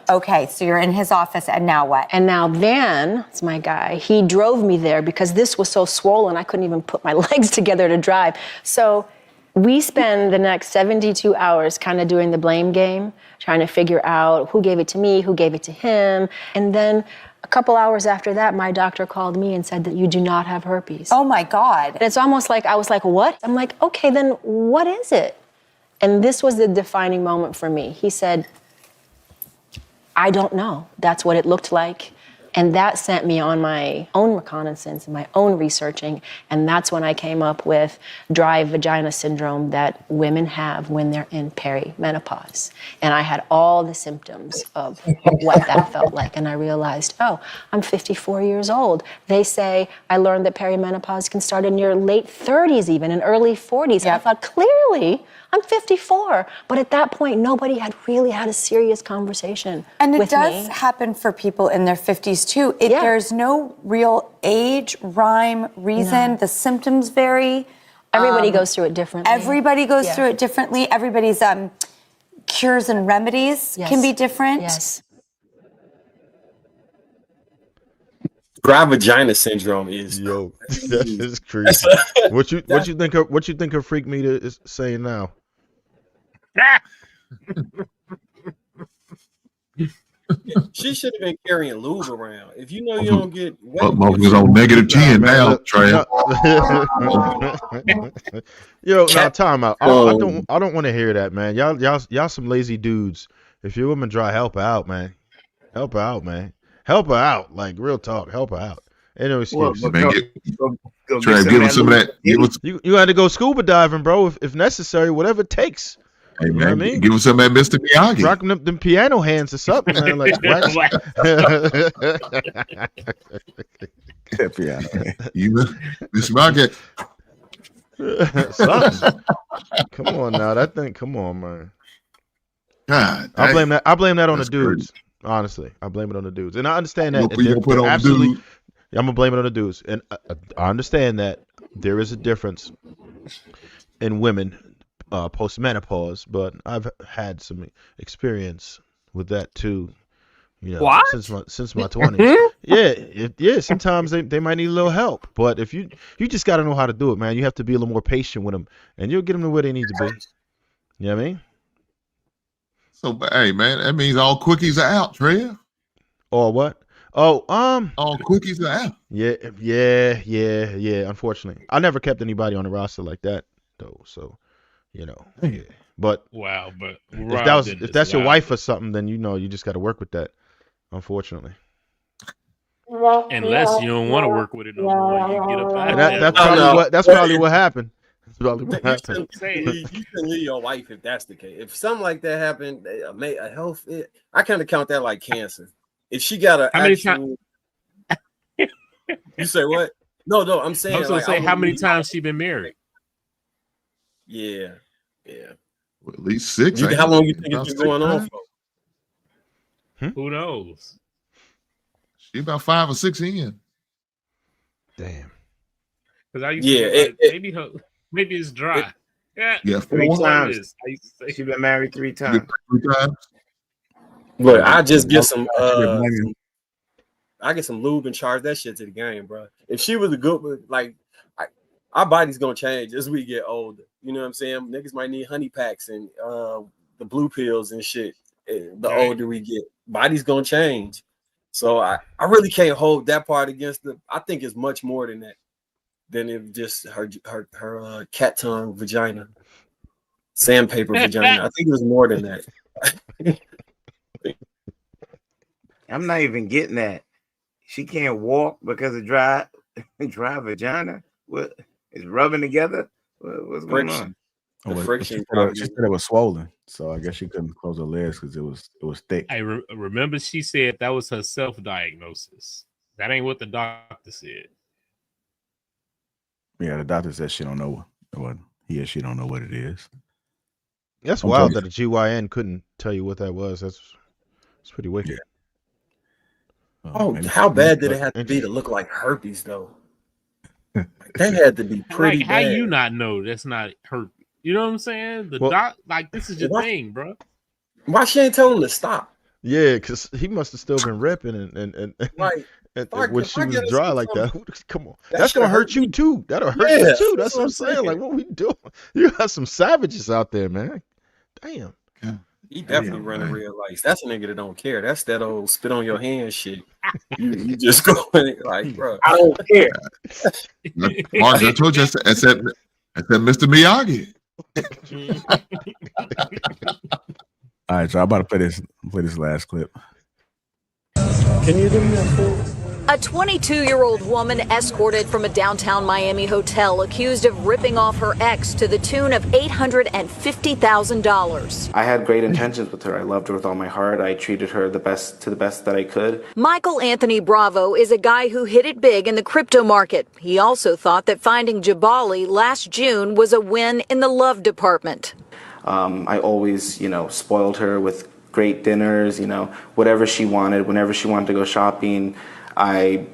Okay, so you're in his office, and now what? And now Van, it's my guy, he drove me there because this was so swollen I couldn't even put my legs together to drive. So we spend the next 72 hours kind of doing the blame game, trying to figure out who gave it to me, who gave it to him. And then a couple hours after that, my doctor called me and said that you do not have herpes. Oh my God. And it's almost like, I was like, what? I'm like, okay, then what is it? And this was the defining moment for me. He said, I don't know. That's what it looked like. And that sent me on my own reconnaissance and my own researching. And that's when I came up with dry vagina syndrome that women have when they're in perimenopause. And I had all the symptoms of what that felt like. And I realized, oh, I'm 54 years old. They say, I learned that perimenopause can start in your late 30s even, in early 40s. And I thought, clearly, I'm 54. But at that point, nobody had really had a serious conversation And it with does me. happen for people in their 50s too. There's no real age, rhyme, reason. No. The symptoms vary. Everybody goes through it differently. Everybody goes Yeah. through it differently. Everybody's cures and remedies can be different. Yes. Dry vagina syndrome is that is crazy. What you think her freak meter is saying now? She should have been carrying lube around. If you know you don't get wet, Motherfuckers on -10 now, Trey. Yo, now time out. I don't want to hear that, man. Y'all some lazy dudes. If your woman dry, help her out, man. Help her out, man. Help her out. Like real talk, help her out. Ain't no excuse. Trey, give us some of that. You had to go scuba diving, bro, if necessary, whatever it takes. Hey, You know man, what I mean? give us some of that Mr. Miyagi. Rocking them piano hands or something, man. Like wax. Piano. You, Mr. Miyagi. Something. Come on now, that thing. Come on, man. God, I blame that on the That's dudes. Honestly, I blame it on the dudes, and I understand that. You gonna put it on the absolutely, dude? I'm gonna blame it on the dudes, and I understand that there is a difference in women post-menopause, but I've had some experience with that too. You know, What? since my 20s. Yeah. Sometimes they might need a little help, but if you just got to know how to do it, man. You have to be a little more patient with them, and you'll get them to where they need to be. You know what I mean? So, hey, man, that means all quickies are out, Trey. Or what? Oh, all quickies are out. Yeah. Unfortunately, I never kept anybody on the roster like that, though. So, you know, yeah. But wow, but if that's your wife or something, then you just got to work with that. Unfortunately, unless you don't want to work with it no more, you get up out of and that's probably what happened. That's probably what happened. You shouldn't leave your wife if that's the case. If something like that happened, a health, I kind of count that like cancer. If she got a actual, you say what? No, I'm saying. I was gonna say, how many times she been married? Yeah. Well, at least 6. How long you think it's been going on for? Who knows? She about 5 or 6 in. Damn. Because I used to maybe it's dry. Yeah, 3 times. She been married 3 times. 3 times. Look, I just get some. I get some lube and charge that shit to the game, bro. If she was a good one, like, our body's gonna change as we get older. You know what I'm saying? Niggas might need honey packs and the blue pills and shit. The older we get, body's gonna change. So I really can't hold that part against the. I think it's much more than that, than if just her cat tongue vagina, sandpaper vagina. I think it was more than that. I'm not even getting that. She can't walk because of dry vagina. What is rubbing together? What's going on? The friction. She said it was swollen, so I guess she couldn't close her legs because it was thick. I remember she said that was her self-diagnosis. That ain't what the doctor said. Yeah, the doctor said she don't know what he or she don't know what it is. That's wild that the GYN couldn't tell you what that was. That's pretty wicked. Oh, how bad did it have to be to look like herpes, though? They had to be pretty How bad. you not know that's not herpes? You know what I'm saying? This is your thing, bro. Why she ain't tell him to stop? Yeah, because he must have still been ripping and Like, when she was dry like that. Come on, That that's gonna shit hurt you too. That'll hurt you too. That's what I'm saying. Like, what we doing? You got some savages out there, man. Damn. He definitely running real lights. That's a nigga that don't care. That's that old spit on your hand shit. You just go like, bro, I don't care. Mark, I told you, I said Mr. Miyagi. All right, so I'm about to play this last clip. Can Can you do me that for? A 22-year-old woman escorted from a downtown Miami hotel accused of ripping off her ex to the tune of $850,000. I had great intentions with her. I loved her with all my heart. I treated her the best that I could. Michael Anthony Bravo is a guy who hit it big in the crypto market. He also thought that finding Jabali last June was a win in the love department. I always, spoiled her with great dinners, whatever she wanted, whenever she wanted to go shopping. I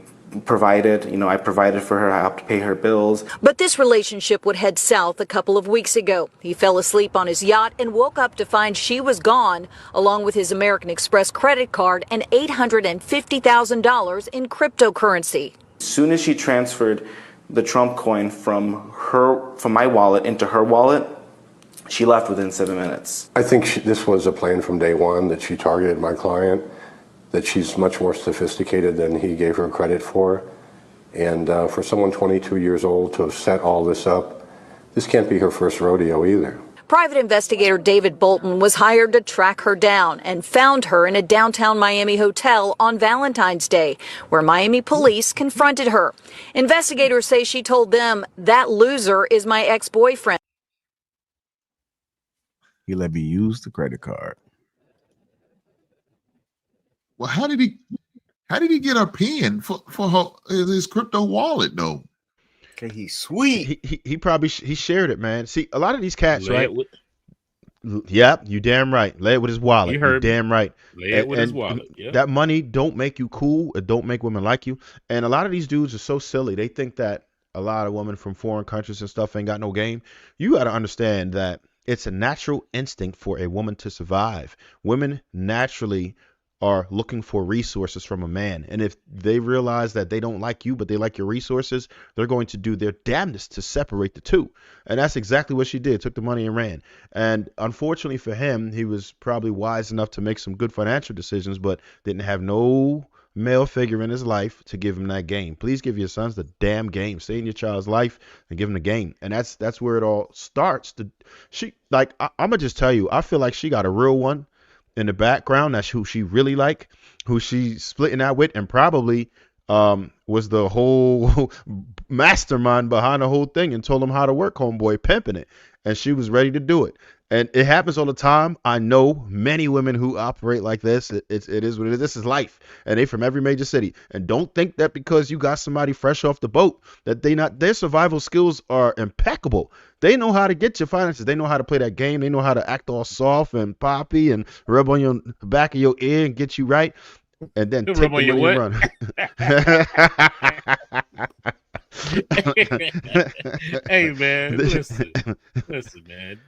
provided for her. I helped pay her bills. But this relationship would head south a couple of weeks ago. He fell asleep on his yacht and woke up to find she was gone, along with his American Express credit card and $850,000 in cryptocurrency. As soon as she transferred the Trump coin from my wallet into her wallet, she left within 7 minutes. I think this was a plan from day one, that she targeted my client, that she's much more sophisticated than he gave her credit for. And for someone 22 years old to have set all this up, this can't be her first rodeo either. Private investigator David Bolton was hired to track her down and found her in a downtown Miami hotel on Valentine's Day, where Miami police confronted her. Investigators say she told them, "That loser is my ex-boyfriend." He let me use the credit card. Well, how did he get a pin for his crypto wallet though? Okay, he's sweet. He probably shared it, man. See, a lot of these cats, right? Yep, you damn right. Lay it with his wallet. You heard You're damn right. Lay it with his wallet. Yep. That money don't make you cool. It don't make women like you. And a lot of these dudes are so silly. They think that a lot of women from foreign countries and stuff ain't got no game. You got to understand that it's a natural instinct for a woman to survive. Women naturally are looking for resources from a man. And if they realize that they don't like you, but they like your resources, they're going to do their damnedest to separate the two. And that's exactly what she did. Took the money and ran. And unfortunately for him, he was probably wise enough to make some good financial decisions, but didn't have no male figure in his life to give him that game. Please give your sons the damn game. Stay in your child's life and give him the game. And that's where it all starts. I'm gonna just tell you, I feel like she got a real one in the background. That's who she really like, who she's splitting out with, and probably was the whole mastermind behind the whole thing and told him how to work, homeboy, pimping it. And she was ready to do it. And it happens all the time. I know many women who operate like this. It is what it is. This is life. And they from every major city. And don't think that because you got somebody fresh off the boat that their survival skills are impeccable. They know how to get your finances. They know how to play that game. They know how to act all soft and poppy and rub on your back of your ear and get you right. And then take the money and run. Hey man, listen, man.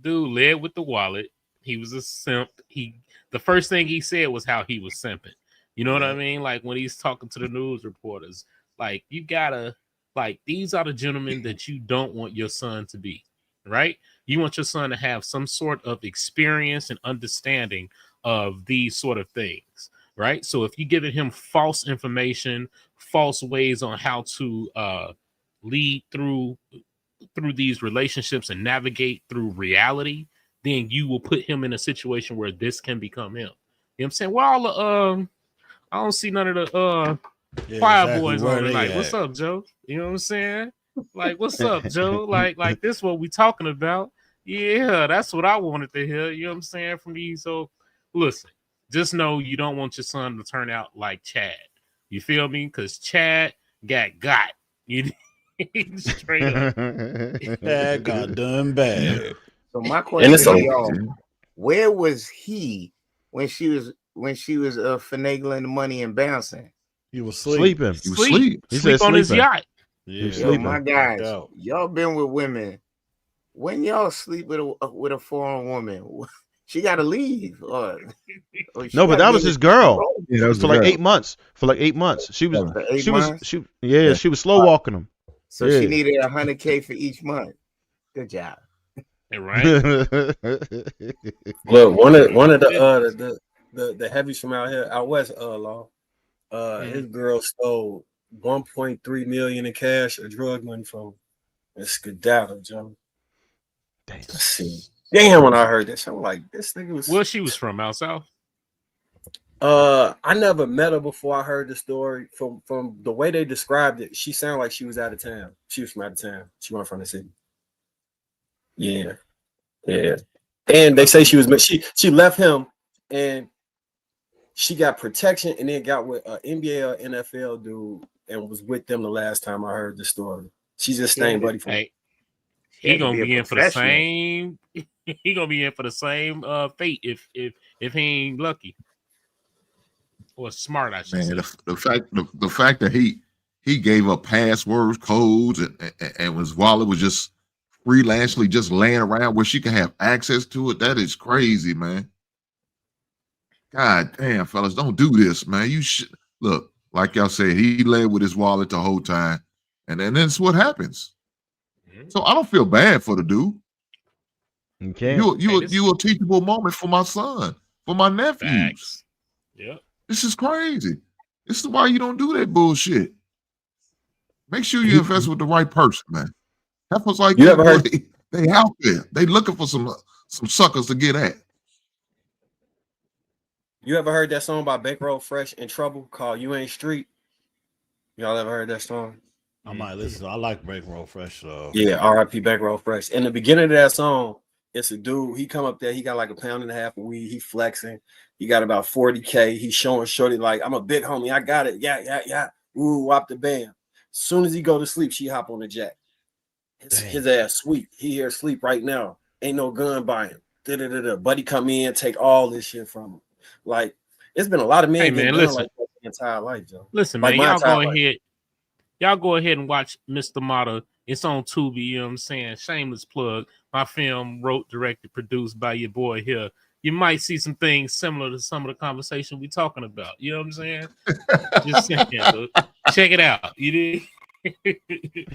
Dude led with the wallet. He was a simp. The first thing he said was how he was simping. You know what I mean? Like when he's talking to the news reporters, like you gotta, like these are the gentlemen that you don't want your son to be, right? You want your son to have some sort of experience and understanding of these sort of things, right? So if you're giving him false information, false ways on how to lead through these relationships and navigate through reality, then you will put him in a situation where this can become him. You know what I'm saying? Well, I don't see none of the choir boys on tonight. What's up, Joe? You know what I'm saying? Like, what's up, Joe? Like this what we talking about. Yeah, that's what I wanted to hear. You know what I'm saying? From these. So listen, just know you don't want your son to turn out like Chad. You feel me? Because Chad got. You straight up. That got done bad. So my question is, y'all, where was he when she was finagling the money and bouncing? He was sleeping. He was sleep. He said on his yacht. Yeah. Yo, my guys, y'all been with women. When y'all sleep with a foreign woman, she got to leave. Or no, but that was his girl. Yeah, that was for like 8 months. For like 8 months, she was slow walking him. So she needed $100K for each month. Good job. Right. Look, one of the heavies from out here, out west, his girl stole 1.3 million in cash or drug money from him. It's skedaddle, Joe. Damn, when I heard that, I'm like, this nigga was. Well, she was from out south. I never met her before I heard the story. From the way they described it, she sounded like she was out of town. She was from out of town. She wasn't from the city. Yeah. Yeah. And they say she left him and she got protection and then got with an NBA or NFL dude and was with them the last time I heard the story. She just staying buddy for Hey, he gonna be in for the same. He gonna be in for the same fate if he ain't lucky or smart, I should say. Man, the fact that he gave up passwords, codes, and his wallet was just freelancely just laying around where she can have access to it. That is crazy, man. God damn, fellas, don't do this, man. You should look, like y'all said, he lay with his wallet the whole time, and then that's what happens. So I don't feel bad for the dude. You a teachable moment for my son, for my nephews. Yeah. This is crazy. This is why you don't do that bullshit. Make sure you invest with the right person, man. Heifers like You ever heard- they out there. They looking for some suckers to get at. You ever heard that song by Bankroll Fresh and Trouble called You Ain't Street? Y'all ever heard that song? I might listen. I like Bankroll Fresh, so Yeah, R.I.P. Bankroll Fresh. In the beginning of that song, it's a dude. He come up there. He got like 1.5 pounds of weed. He flexing. He got about 40K. He's showing shorty like, I'm a big homie. I got it. Yeah. Ooh, whop the bam. As soon as he go to sleep, she hop on the jack. His ass sweet. He here sleep right now. Ain't no gun by him. Buddy come in, take all this shit from him. Like, it's been a lot of men Hey, getting man, done listen. like that the entire life, Joe. Listen, Like man, my y'all entire go life. ahead. Y'all go ahead and watch Mr. Mata. It's on Tubi, you know what I'm saying? Shameless plug. My film wrote, directed, produced by your boy here. You might see some things similar to some of the conversation we talking about. You know what I'm saying? Just saying. Look, check it out. You did?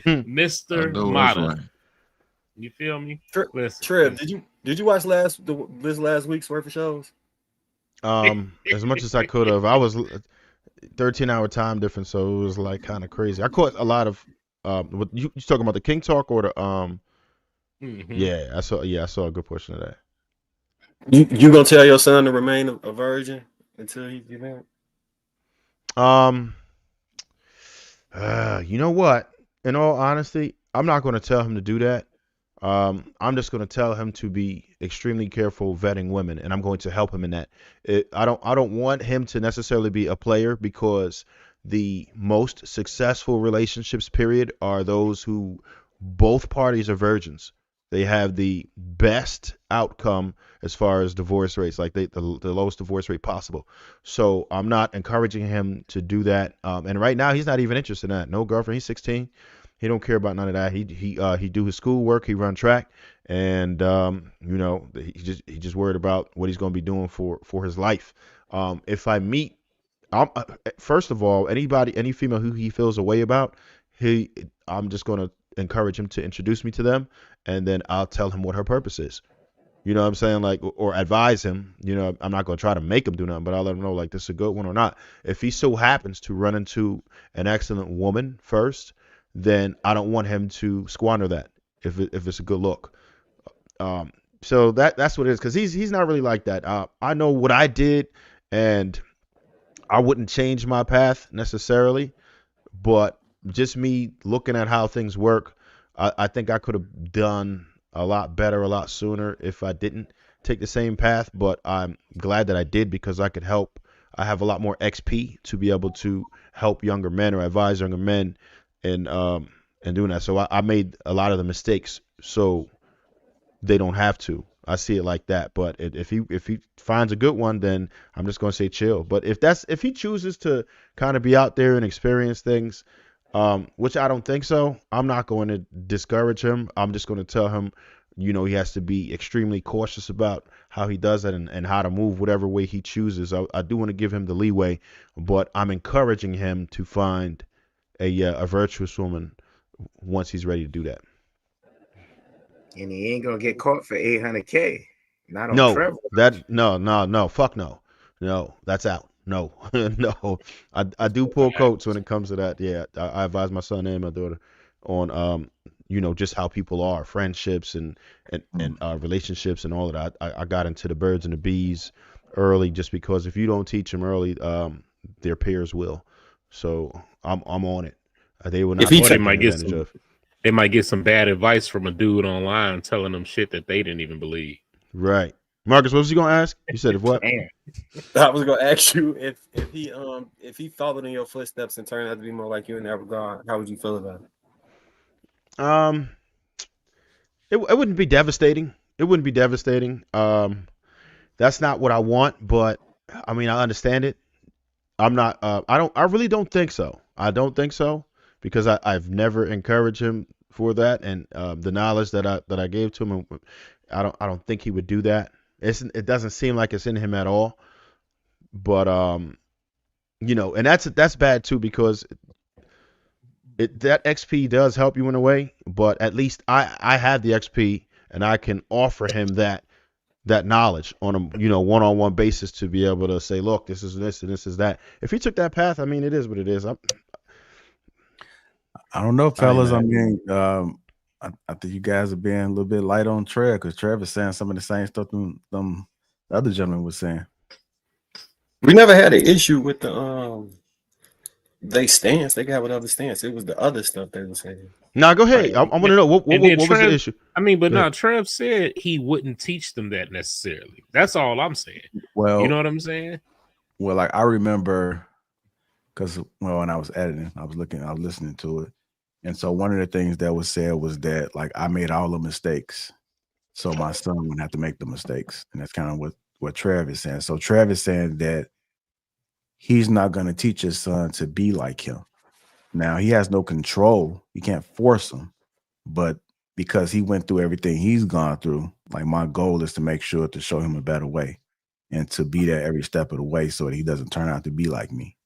Mr. Mata. Right. You feel me? Trev, did you watch this last week's worth of shows? As much as I could have. I was 13-hour time difference, so it was like kind of crazy. I caught a lot of you talking about the King Talk or the yeah, I saw a good portion of that. You gonna tell your son to remain a virgin until he get married? You know what? In all honesty, I'm not going to tell him to do that. I'm just going to tell him to be extremely careful vetting women, and I'm going to help him in that. I don't want him to necessarily be a player, because the most successful relationships, period, are those who both parties are virgins. They have the best outcome as far as divorce rates, like the lowest divorce rate possible. So I'm not encouraging him to do that. And right now he's not even interested in that. No girlfriend. He's 16. He don't care about none of that. He do his schoolwork. He run track, and he just worried about what he's going to be doing for his life. If I meet, first of all, any female who he feels a way about, I'm just going to encourage him to introduce me to them, and then I'll tell him what her purpose is. You know what I'm saying? Like, or advise him. You know, I'm not going to try to make him do nothing, but I'll let him know, like, this is a good one or not. If he so happens to run into an excellent woman first, then I don't want him to squander that if it's a good look. So that's what it is, because he's not really like that. I know what I did, and I wouldn't change my path necessarily, but just me looking at how things work, I think I could have done a lot better, a lot sooner if I didn't take the same path. But I'm glad that I did, because I could help. I have a lot more XP to be able to help younger men or advise younger men and doing that. So I made a lot of the mistakes so they don't have to. I see it like that. But if he finds a good one, then I'm just gonna say chill. But if he chooses to kind of be out there and experience things, which I don't think so, I'm not going to discourage him. I'm just going to tell him, he has to be extremely cautious about how he does it and how to move whatever way he chooses. I do want to give him the leeway, but I'm encouraging him to find a virtuous woman once he's ready to do that. And he ain't gonna get caught for $800K. Not on No, Trevor. no, fuck no. No, that's out. No, no. I do pull coats when it comes to that. Yeah, I advise my son and my daughter on just how people are, friendships and relationships and all of that. I got into the birds and the bees early, just because if you don't teach them early, their peers will. So I'm on it. They will not be taken advantage of. They might get some bad advice from a dude online telling them shit that they didn't even believe. Right. Marcus, what was you gonna ask? You said if what? I was gonna ask you if he followed in your footsteps and turned out to be more like you in that regard, how would you feel about it? It wouldn't be devastating. It wouldn't be devastating. That's not what I want, but I mean, I understand it. I'm not. I really don't think so. I don't think so because I've never encouraged him for that, and the knowledge that I gave to him, I don't think he would do that. It doesn't seem like it's in him at all. But you know, and that's bad too because that XP does help you in a way, but at least I have the XP and I can offer him that knowledge on a one-on-one basis to be able to say, look, this is this and this is that. If he took that path, I mean, it is what it is. I don't know, fellas. I mean, I think you guys are being a little bit light on Trev because Trev is saying some of the same stuff the other gentleman was saying. We never had an issue with the they stance. They got whatever stance. It was the other stuff they were saying. Now go ahead. I want to know what was the issue. I mean, but no, Trev said he wouldn't teach them that necessarily. That's all I'm saying. Well, you know what I'm saying? Well, like I remember, because when I was editing, I was listening to it, and so one of the things that was said was that like I made all the mistakes, so my son wouldn't have to make the mistakes, and that's kind of what Trev is saying. So Trev is saying that he's not going to teach his son to be like him. Now, he has no control. You can't force him. But because he went through everything he's gone through, like my goal is to make sure to show him a better way and to be there every step of the way so that he doesn't turn out to be like me.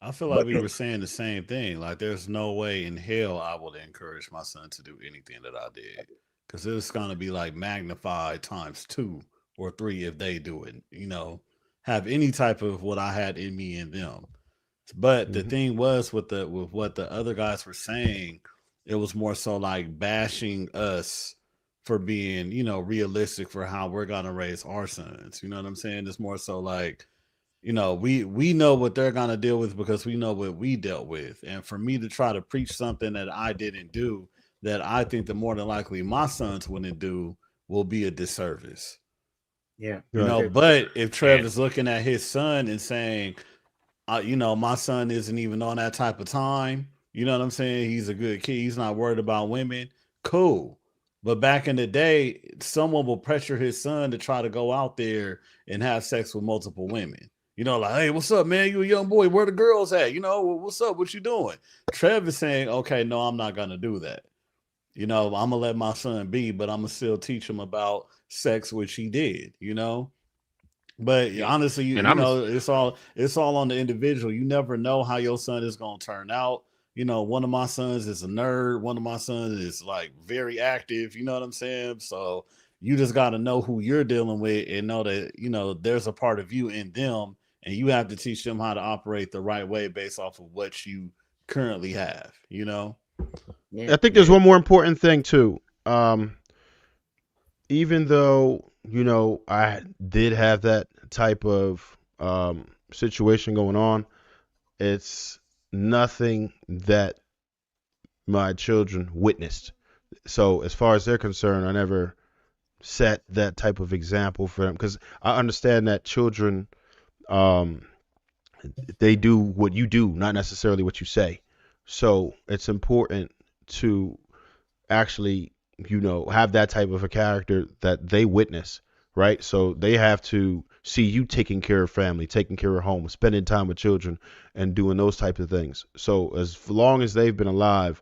I feel like we were saying the same thing. Like there's no way in hell I would encourage my son to do anything that I did. Because it's going to be like magnified times 2 or 3 if they do it, have any type of what I had in me and them. But the thing was with what the other guys were saying, it was more so like bashing us for being, realistic for how we're going to raise our sons. You know what I'm saying? It's more so like, we know what they're going to deal with because we know what we dealt with. And for me to try to preach something that I didn't do, that I think that more than likely my sons wouldn't do, will be a disservice. Yeah. But if Trev is looking at his son and saying, my son isn't even on that type of time, you know what I'm saying? He's a good kid. He's not worried about women. Cool. But back in the day, someone will pressure his son to try to go out there and have sex with multiple women. Like, hey, what's up, man? You a young boy. Where the girls at? What's up? What you doing? Trev is saying, okay, no, I'm not going to do that. I'm going to let my son be, but I'm going to still teach him about sex, which he did, But honestly, it's all on the individual. You never know how your son is going to turn out. One of my sons is a nerd. One of my sons is like very active. You know what I'm saying? So you just got to know who you're dealing with and know that, there's a part of you in them and you have to teach them how to operate the right way based off of what you currently have, I think there's one more important thing too. Even though, I did have that type of situation going on, it's nothing that my children witnessed. So as far as they're concerned, I never set that type of example for them because I understand that children, they do what you do, not necessarily what you say. So it's important to actually, have that type of a character that they witness, right? So they have to see you taking care of family, taking care of home, spending time with children and doing those types of things. So as long as they've been alive,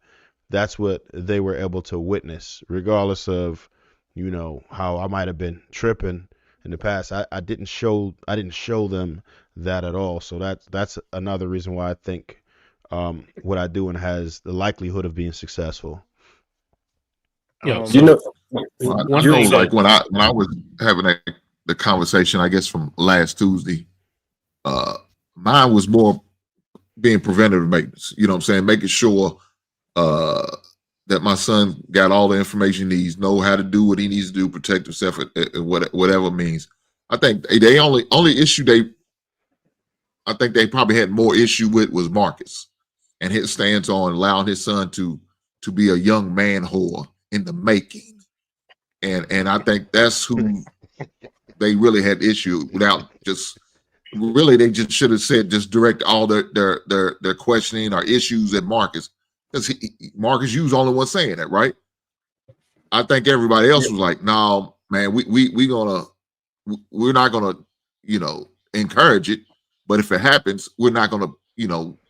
that's what they were able to witness, regardless of, how I might have been tripping in the past. I didn't show them that at all. So that's another reason why I think what I do and has the likelihood of being successful. One thing, like when I was having the conversation, I guess from last Tuesday, mine was more being preventative maintenance. You know what I'm saying? Making sure that my son got all the information he needs, know how to do what he needs to do, protect himself at whatever means. I think they only issue I think they probably had more issue with was Marcus and his stance on allowing his son to be a young man whore in the making. And I think that's who they really had issue without just really they just should have said just direct all their questioning or issues at Marcus. Because Marcus, you was the only one saying that, right? I think everybody else was like, no, man, we're not gonna, encourage it. But if it happens, we're not gonna,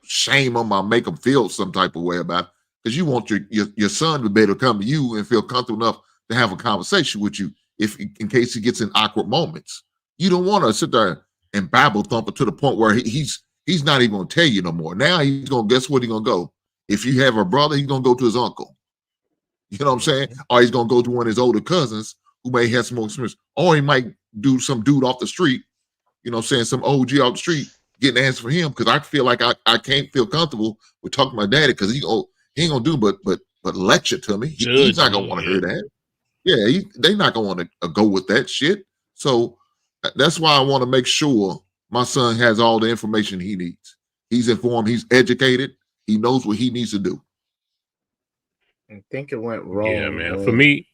shame them or make them feel some type of way about it. Because you want your son to be able to come to you and feel comfortable enough to have a conversation with you in case he gets in awkward moments. You don't want to sit there and babble thumper to the point where he's not even gonna tell you no more. Now he's gonna guess what he's gonna go. If you have a brother, he's gonna go to his uncle. You know what I'm saying? Or he's gonna go to one of his older cousins who may have some more experience. Or he might do some dude off the street, some OG off the street, getting an answer for him. Because I feel like I can't feel comfortable with talking to my daddy because he ain't gonna do but lecture to me. He's not gonna want to hear that. Yeah, they not gonna want to go with that shit. So that's why I want to make sure my son has all the information he needs. He's informed, he's educated, he knows what he needs to do. I think it went wrong. Yeah, man. For me,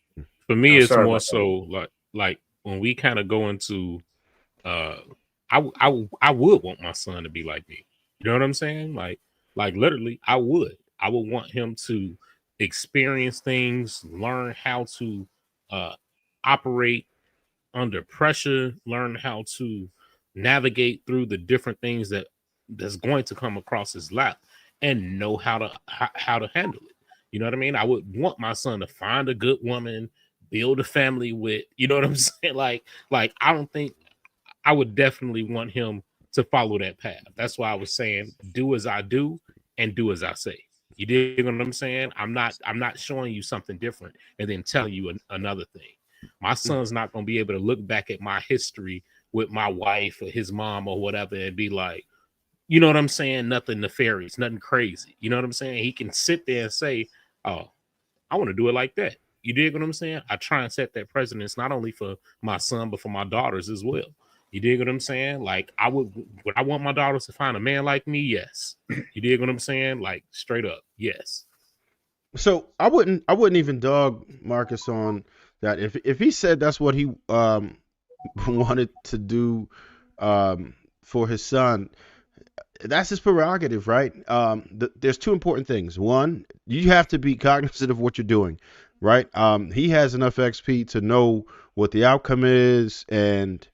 it's more so like when we kind of go into, I would want my son to be like me. You know what I'm saying? Like literally, I would want him to experience things, learn how to operate under pressure, learn how to navigate through the different things that's going to come across his lap, and know how to handle it. You know what I mean? I would want my son to find a good woman, build a family with, you know what I'm saying? Like I don't think I would definitely want him to follow that path. That's why I was saying, do as I do and do as I say. You dig what I'm saying? I'm not showing you something different and then telling you another thing. My son's not going to be able to look back at my history with my wife or his mom or whatever and be like, you know what I'm saying? Nothing nefarious, nothing crazy. You know what I'm saying? He can sit there and say, oh, I want to do it like that. You dig what I'm saying? I try and set that precedence not only for my son, but for my daughters as well. You dig what I'm saying? Like would I want my daughters to find a man like me? Yes. You dig what I'm saying? Like straight up. Yes. So I wouldn't even dog Marcus on that. If he said that's what he wanted to do for his son, that's his prerogative, right? There's two important things. One, you have to be cognizant of what you're doing, right? He has enough XP to know what the outcome is and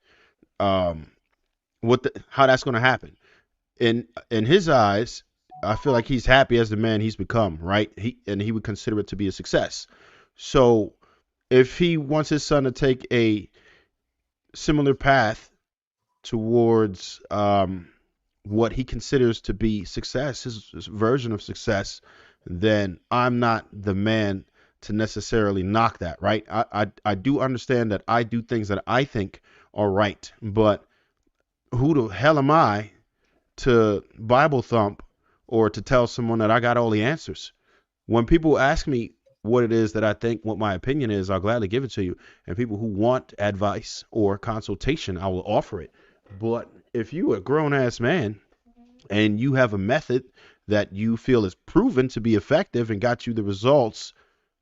how that's going to happen. In his eyes, I feel like he's happy as the man he's become, right? He would consider it to be a success. So if he wants his son to take a similar path towards what he considers to be success, his version of success, then I'm not the man to necessarily knock that, right? I do understand that I do things that I think are right, but who the hell am I to Bible thump or to tell someone that I got all the answers? When people ask me what it is that I think, what my opinion is, I'll gladly give it to you. And people who want advice or consultation, I will offer it. But if you're a grown-ass man and you have a method that you feel is proven to be effective and got you the results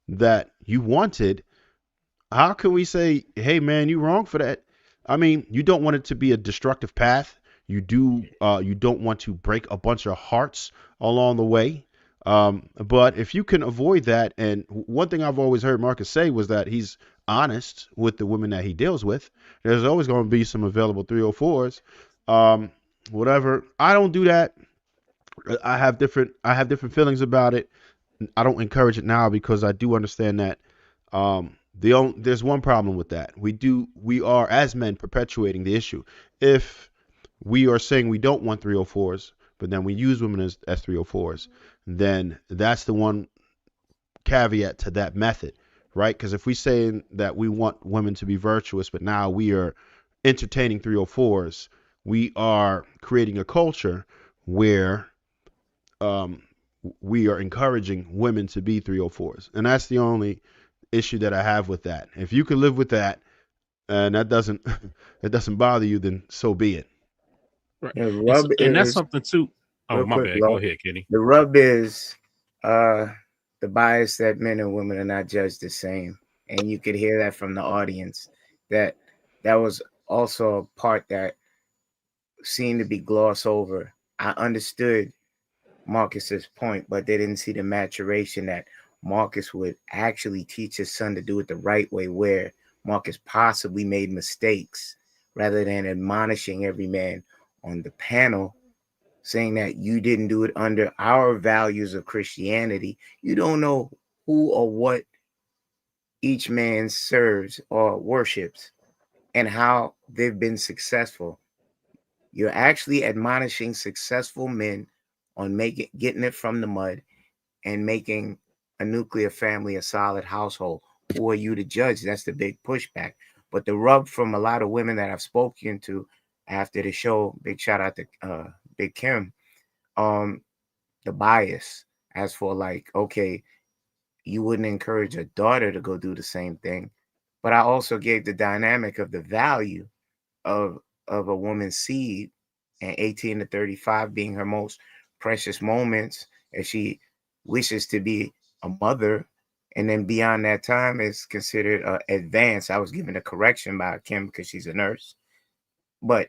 that you wanted, how can we say, hey, man, you wrong for that? I mean, you don't want it to be a destructive path. You don't want to break a bunch of hearts along the way. But if you can avoid that, and one thing I've always heard Marcus say was that he's honest with the women that he deals with. There's always going to be some available 304s. Whatever. I don't do that. I have different feelings about it. I don't encourage it now because I do understand that there's one problem with that. We are as men perpetuating the issue. If we are saying we don't want 304s, but then we use women as 304s, then that's the one caveat to that method, right? Because if we say that we want women to be virtuous, but now we are entertaining 304s, we are creating a culture where we are encouraging women to be 304s. And that's the only issue that I have with that. If you can live with that, and that doesn't bother you, then so be it. Right. The rub And that's is something too. Oh, real my quick, bad. Go Lo. ahead, Kenny. The rub is the bias that men and women are not judged the same, and you could hear that from the audience. That was also a part that seemed to be glossed over. I understood Marcus's point, but they didn't see the maturation that Marcus would actually teach his son to do it the right way, where Marcus possibly made mistakes, rather than admonishing every man on the panel, saying that you didn't do it under our values of Christianity. You don't know who or what each man serves or worships and how they've been successful. You're actually admonishing successful men on getting it from the mud and making a nuclear family a solid household. Who are you to judge? That's the big pushback. But the rub from a lot of women that I've spoken to after the show, big shout out to Big Kim, the bias as for like, okay, you wouldn't encourage a daughter to go do the same thing. But I also gave the dynamic of the value of a woman's seed, and 18 to 35 being her most precious moments as she wishes to be a mother. And then beyond that time is considered advanced. I was given a correction by Kim because she's a nurse. But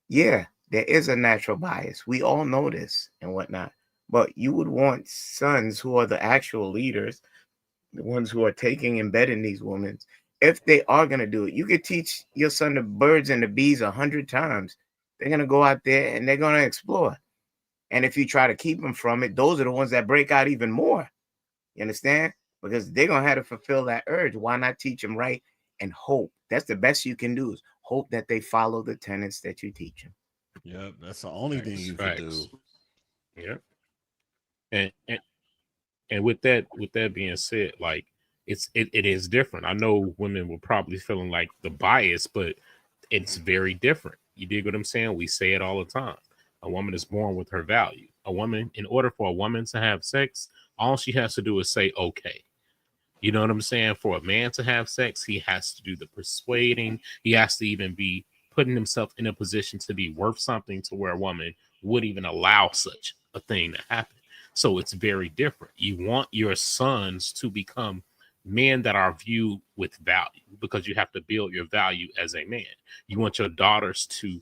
yeah, there is a natural bias. We all know this and whatnot. But you would want sons who are the actual leaders, the ones who are taking and bedding these women, if they are going to do it. You could teach your son the birds and the bees 100 times. They're going to go out there and they're going to explore. And if you try to keep them from it, those are the ones that break out even more. You understand? Because they're going to have to fulfill that urge. Why not teach them right and hope? That's the best you can do, is hope that they follow the tenets that you teach them. Yep, that's the only thing you can do. Yep. And with that being said, like it is different. I know women were probably feeling like the bias, but it's very different. You dig what I'm saying? We say it all the time. A woman is born with her value. A woman, in order for a woman to have sex, all she has to do is say okay. You know what I'm saying? For a man to have sex, he has to do the persuading. He has to even be putting himself in a position to be worth something to where a woman would even allow such a thing to happen. So it's very different. You want your sons to become men that are viewed with value, because you have to build your value as a man. You want your daughters to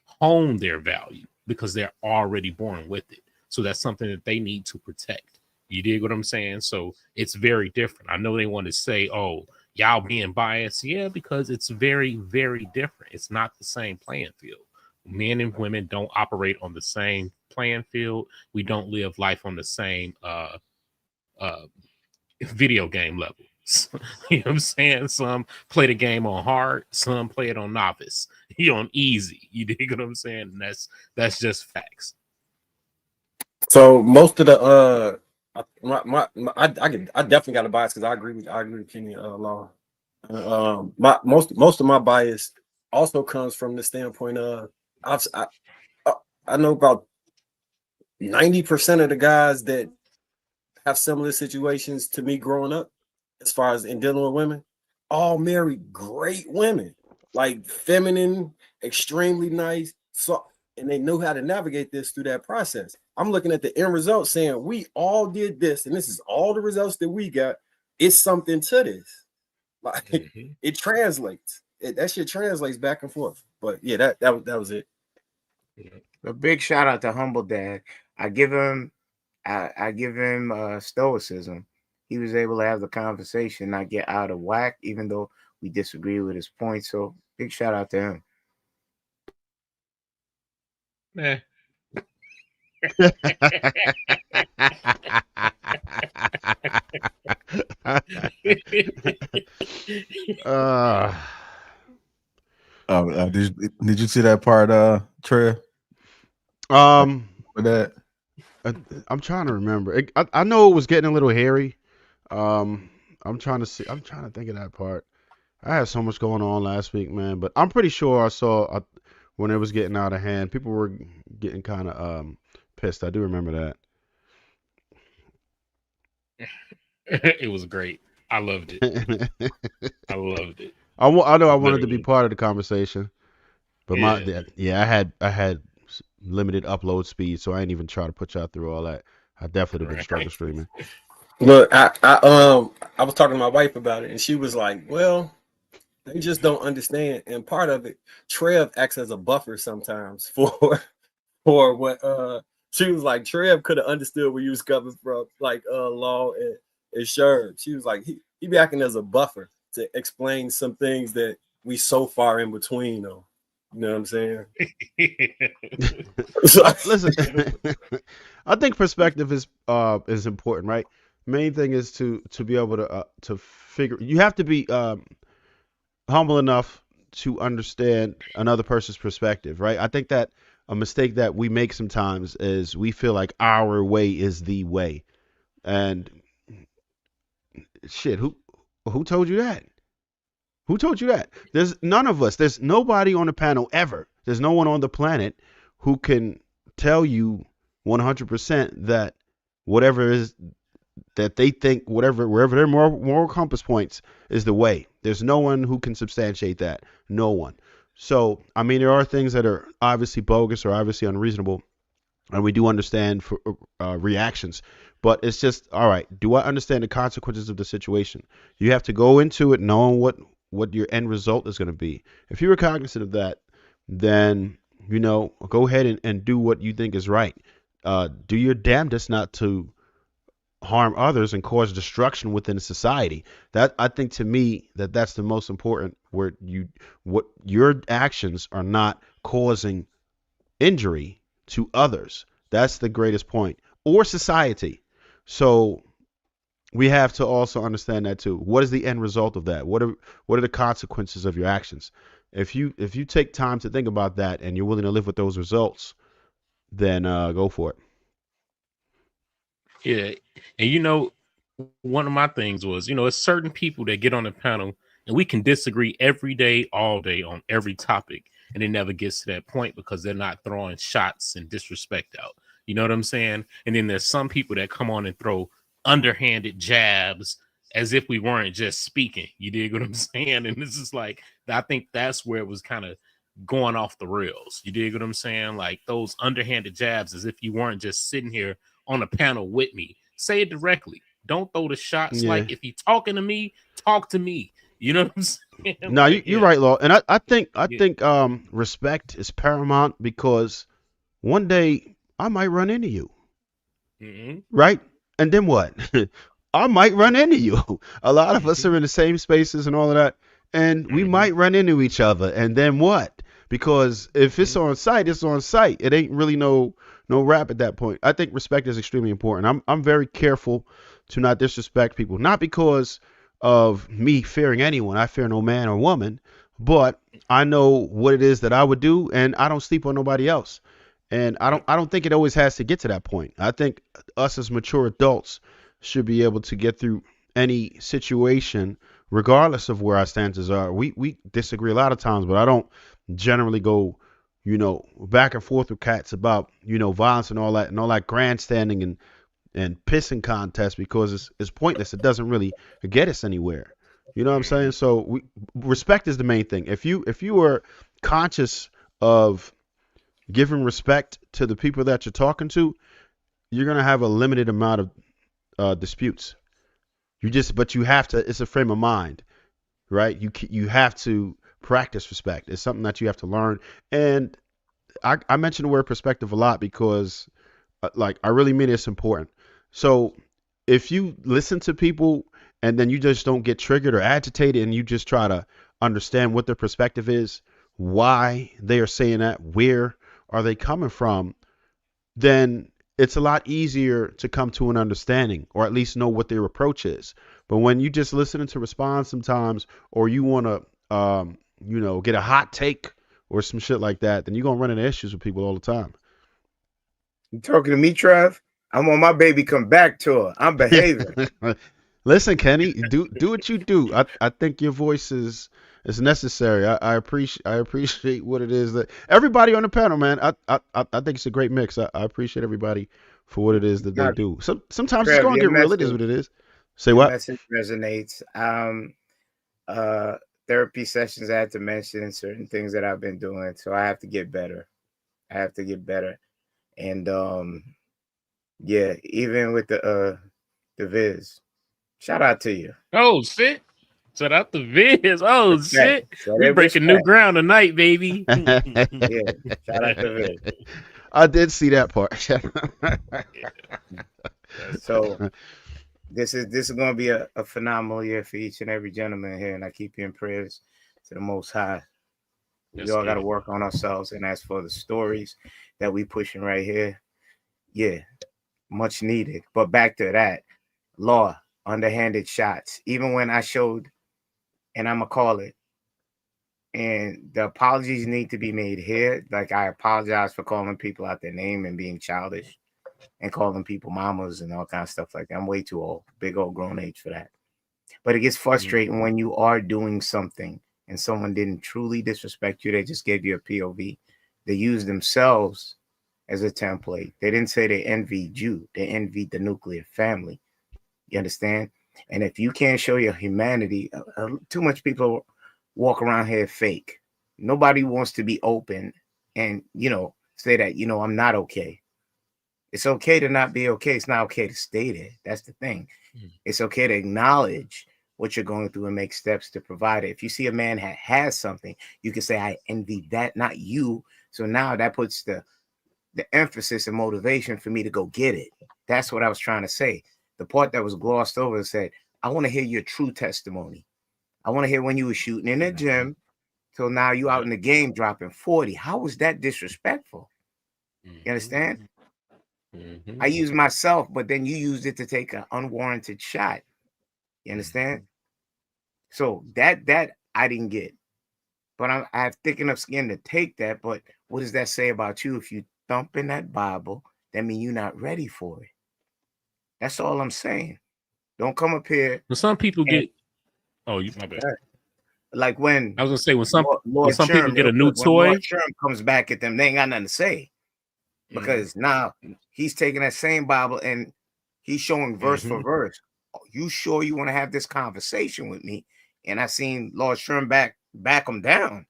hone their value because they're already born with it. So that's something that they need to protect. You dig what I'm saying? So it's very different. I know they want to say, oh, y'all being biased. Yeah, because it's very, very different. It's not the same playing field. Men and women don't operate on the same playing field. We don't live life on the same video game level. You know what I'm saying? Some play the game on hard, some play it on novice. On easy. You dig what I'm saying? And that's just facts. So most of the I definitely got a bias because I agree with Kenny Law. Most of my bias also comes from the standpoint of I know about 90% of the guys that have similar situations to me growing up, as far as in dealing with women, all married great women, like feminine, extremely nice, so, and they know how to navigate this through that process. I'm looking at the end result saying we all did this, and this is all the results that we got. It's something to this. Like it translates. That shit translates back and forth. But yeah, that was it. A big shout out to Humble Dad. I give him stoicism. He was able to have the conversation, not get out of whack, even though we disagree with his points. So big shout out to him. Nah. Did you see that part, Trey? With that, I'm trying to remember. I know it was getting a little hairy. I'm trying to think of that part. I had so much going on last week, man. But I'm pretty sure I saw when it was getting out of hand. People were getting kind of pissed. I do remember that. It was great. I loved it. I loved it. I know I wanted to be Literally. part of the conversation, but Yeah. I had limited upload speed, so I ain't even try to put y'all through all that. I definitely have been struggle streaming. Look, I was talking to my wife about it, and she was like, "Well, they just don't understand." And part of it, Trev acts as a buffer sometimes for what. She was like, Trev could have understood where you was coming from, like Law and Sherb. She was like, he be acting as a buffer to explain some things that we so far in between on. You know what I'm saying? Listen, I think perspective is important, right? Main thing is to be able to figure. You have to be humble enough to understand another person's perspective, right? I think that a mistake that we make sometimes is we feel like our way is the way, and shit, who told you that? Who told you that? There's none of us. There's nobody on the panel ever. There's no one on the planet who can tell you 100% that whatever is that they think, wherever their moral compass points is the way. There's no one who can substantiate that. No one. So, I mean, there are things that are obviously bogus or obviously unreasonable, and we do understand for reactions. But it's just, all right, do I understand the consequences of the situation? You have to go into it knowing what your end result is going to be. If you were cognizant of that, then, go ahead and do what you think is right. Do your damnedest not to harm others and cause destruction within society. That, I think, to me, that's the most important, where what your actions are not causing injury to others. That's the greatest point. Or society. So we have to also understand that too. What is the end result of that? What are the consequences of your actions? If you take time to think about that and you're willing to live with those results, then go for it. Yeah. And one of my things was, it's certain people that get on the panel and we can disagree every day, all day on every topic. And it never gets to that point because they're not throwing shots and disrespect out. You know what I'm saying? And then there's some people that come on and throw underhanded jabs as if we weren't just speaking. You dig what I'm saying? And this is like, I think that's where it was kind of going off the rails. You dig what I'm saying? Like those underhanded jabs as if you weren't just sitting here on a panel with me. Say it directly. Don't throw the shots. Yeah. Like if you're talking to me, talk to me. You know what I'm saying? No, Like, you're right, Law. And I think respect is paramount, because one day I might run into you. Mhm. Right? And then what? I might run into you. A lot of us are in the same spaces and all of that, and we might run into each other. And then what? Because if it's on site, it's on site. It ain't really no rap at that point. I think respect is extremely important. I'm very careful to not disrespect people, not because of me fearing anyone. I fear no man or woman, but I know what it is that I would do, and I don't sleep on nobody else. And I don't think it always has to get to that point. I think us as mature adults should be able to get through any situation, regardless of where our stances are. We disagree a lot of times, but I don't generally go, back and forth with cats about, violence and all that grandstanding and pissing contests, because it's pointless. It doesn't really get us anywhere. You know what I'm saying? So respect is the main thing. If you are conscious of giving respect to the people that you're talking to, you're going to have a limited amount of disputes. But you have to, it's a frame of mind, right? You have to practice respect. It's something that you have to learn. And I mention the word perspective a lot because I really mean it's important. So if you listen to people and then you just don't get triggered or agitated, and you just try to understand what their perspective is, why they are saying that, where are they coming from, then it's a lot easier to come to an understanding, or at least know what their approach is. But when you just listening to respond sometimes, or you want to, get a hot take or some shit like that, then you're going to run into issues with people all the time. You talking to me, Trev? I'm on my baby come back tour. I'm behaving. Listen, Kenny, do what you do. I think your voice is necessary. I appreciate what it is that everybody on the panel, man. I think it's a great mix. I appreciate everybody for what it is that they do. Sometimes Trev, it's gonna your get real. It is what it is. Say what? Message resonates. therapy sessions I had to mention and certain things that I've been doing. So I have to get better. And yeah, even with the Viz. Shout out to you. Oh shit. Shout out to Viz. Oh shit. So We breaking new ground tonight, baby. Yeah, shout out to Viz. I did see that part. So this is going to be a phenomenal year for each and every gentleman here, and I keep you in prayers to the Most High. We all got to work on ourselves, and as for the stories that we pushing right here, yeah, much needed. But back to that, law, underhanded shots. Even when I showed, and I'm gonna call it, and the apologies need to be made here. Like, I apologize for calling people out their name and being childish and calling people mamas and all kinds of stuff like that. I'm way too old, big old grown age for that. But it gets frustrating when you are doing something and someone didn't truly disrespect you. They just gave you a POV. They used themselves as a template. They didn't say they envied you. They envied the nuclear family. You understand? And if you can't show your humanity, too much people walk around here fake. Nobody wants to be open and, say that, I'm not okay. It's okay to not be okay. It's not okay to stay there. That's the thing. It's okay to acknowledge what you're going through and make steps to provide it. If you see a man has something, you can say, I envy that, not you. So now that puts the emphasis and motivation for me to go get it. That's what I was trying to say. The part that was glossed over said, I want to hear your true testimony. I want to hear when you were shooting in the gym till now you out in the game dropping 40. How was that disrespectful? You understand? I used myself, but then you used it to take an unwarranted shot. You understand? So that I didn't get. But I have thick enough skin to take that. But what does that say about you? If you thump in that Bible, that means you're not ready for it. That's all I'm saying. Don't come up here. But some people get. Oh, my bad. Like when I was gonna say when some Sherm, people get a new when toy, Lord Sherm comes back at them, they ain't got nothing to say because now he's taking that same Bible and he's showing verse for verse. Oh, you sure you want to have this conversation with me? And I seen Lord Sherm back him down,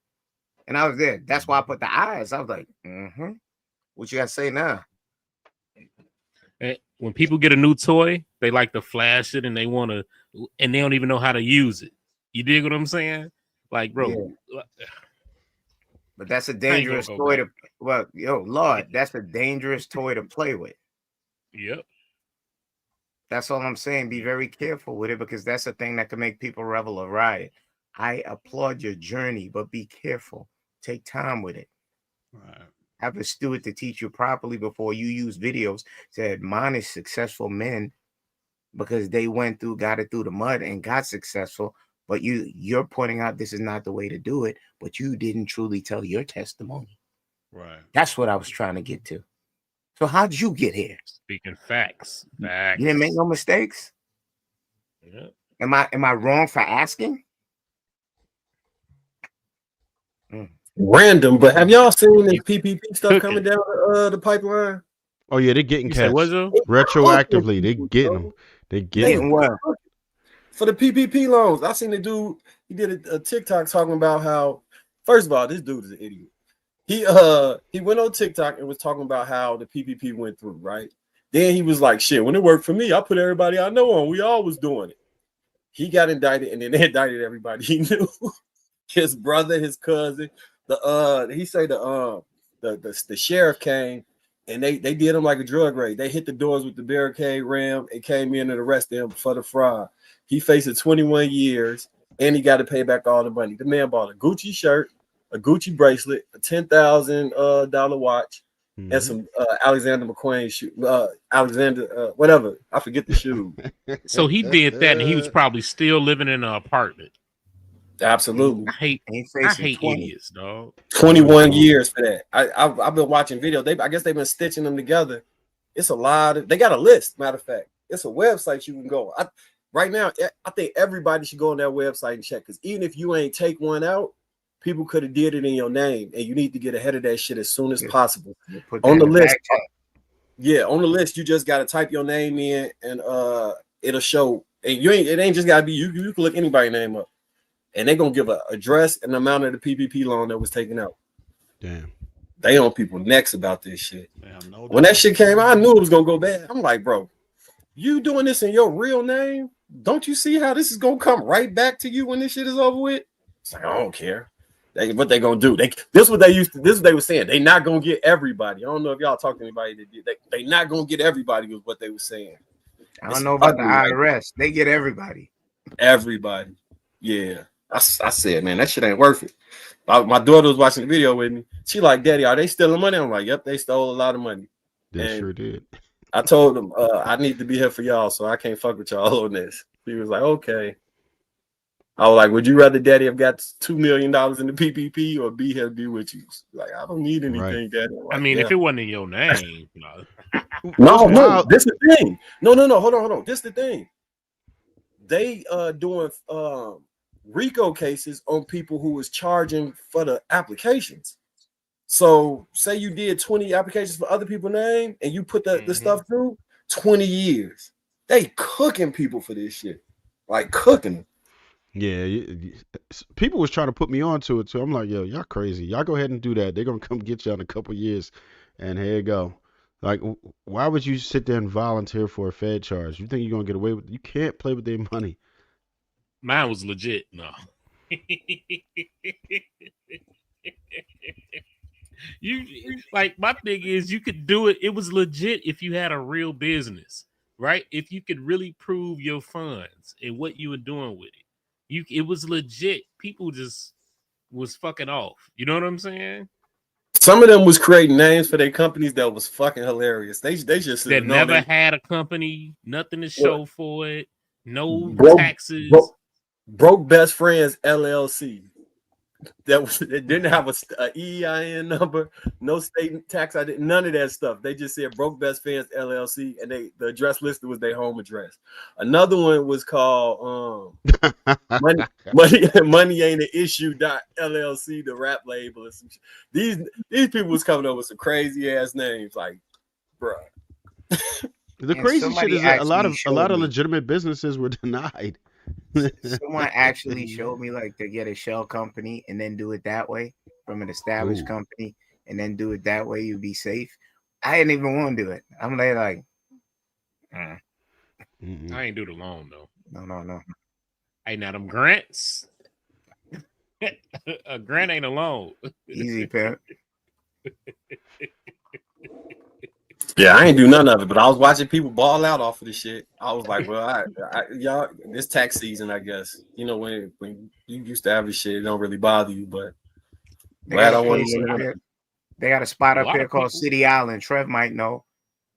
and I was there. That's why I put the eyes. I was like, what you got to say now? when people get a new toy, they like to flash it and they want to, and they don't even know how to use it. You dig what I'm saying? Like, bro. Yeah. But that's a dangerous toy to. Well, Lord, that's a dangerous toy to play with. Yep. That's all I'm saying. Be very careful with it because that's a thing that can make people revel or riot. I applaud your journey, but be careful. Take time with it. Right. Have a steward to teach you properly before you use videos to admonish successful men because they went through, got it through the mud and got successful. But you're pointing out this is not the way to do it, but you didn't truly tell your testimony. Right. That's what I was trying to get to. So how'd you get here? Speaking facts. You didn't make no mistakes? Yeah. Am I wrong for asking? Random, but have y'all seen this PPP stuff coming down the pipeline? Oh yeah, they're getting catch retroactively. They're getting them. They're getting what? For the PPP loans, I seen the dude. He did a TikTok talking about how. First of all, this dude is an idiot. He went on TikTok and was talking about how the PPP went through, right? Then he was like, "Shit, when it worked for me, I put everybody I know on. We all was doing it." He got indicted, and then they indicted everybody he knew. His brother, his cousin. The sheriff came and they did him like a drug raid. They hit the doors with the barricade ram and came in and arrested him for the fraud. He faced 21 years and he got to pay back all the money. The man bought a Gucci shirt, a Gucci bracelet, a $10,000 watch, and some Alexander McQueen shoe. Whatever. I forget the shoe. So he did that, and he was probably still living in an apartment. Absolutely. I hate idiots, dog. 21 years for that. I've been watching videos. I guess they've been stitching them together. It's a lot. They got a list. Matter of fact, it's a website you can go. Right now, I think everybody should go on that website and check. Because even if you ain't take one out, people could have did it in your name, and you need to get ahead of that shit as soon as possible. On the list, on the list, you just got to type your name in, and it'll show. And it ain't just got to be you. You can look anybody's name up. and they're gonna give an address and the amount of the PPP loan that was taken out. Damn. They on people necks about this shit. Damn, no When that shit came out, I knew it was gonna go bad. I'm like, bro, you doing this in your real name? Don't you see how this is gonna come right back to you when this shit is over with? It's like, I don't care. What they gonna do? This is what they were saying. They not gonna get everybody. I don't know if y'all talk to anybody that did. They not gonna get everybody was what they were saying. I don't know about the IRS. They get everybody. Everybody. Yeah. I said, man, that shit ain't worth it. My daughter was watching the video with me. She like, Daddy, are they stealing money? I'm like, yep, they stole a lot of money. They sure did. I told them, I need to be here for y'all, so I can't fuck with y'all on this. He was like, okay. I was like, would you rather Daddy have got $2 million in the PPP or be here to be with you? Like, I don't need anything, Daddy. Like, I mean, if it wasn't in your name, no, this is the thing. No, hold on. This is the thing. They doing RICO cases on people who was charging for the applications. So say you did 20 applications for other people's name and you put the stuff through 20 years. They cooking people for this shit. Like cooking them. Yeah, people was trying to put me onto it too. I'm like, yo, y'all crazy. Y'all go ahead and do that. They're gonna come get you in a couple years, and here you go. Like, why would you sit there and volunteer for a Fed charge? You think you're gonna get away with it? You can't play with their money. mine was legit. No. You like my thing is you could do it. It was legit if you had a real business, right? If you could really prove your funds and what you were doing with it. It was legit. People just was fucking off. You know what I'm saying? Some of them was creating names for their companies that was fucking hilarious. They just that never had a company, nothing to show for it, no taxes. Broke Best Friends LLC. It didn't have a EIN number, no state tax ID, none of that stuff. They just said Broke Best Friends LLC, and the address listed was their home address. Another one was called Money Ain't an Issue .LLC, the rap label. And some shit. These people was coming up with some crazy ass names, like, bruh. The crazy shit is that a lot of legitimate businesses were denied. Someone actually showed me like to get a shell company and then do it that way from an established company and then do it that way, you'd be safe. I didn't even want to do it. I'm like I ain't do the loan though. No. Hey, now them grants. A grant ain't a loan. Easy, pimp. Yeah, I ain't do none of it, but I was watching people ball out off of this shit. I was like, well, y'all, this tax season, I guess. You know, when you used to have this shit, it don't really bother you, but they got a spot up here called City Island. Trev might know.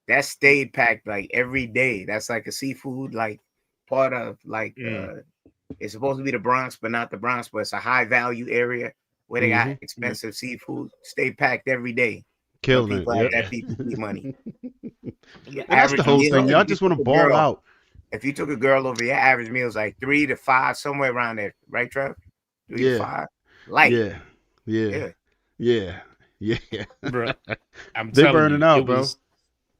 That stayed packed like every day. That's like a seafood, like part of like it's supposed to be the Bronx, but not the Bronx, but it's a high value area where they got expensive seafood. Stay packed every day. Killing it. Like that people need money. That's the whole thing. Y'all just want to ball out. If you took a girl over, your average meal is like 3 to 5, somewhere around there, right, Trev? 3 to 5. Like, yeah. Bro, I'm they telling burning you, out, bro.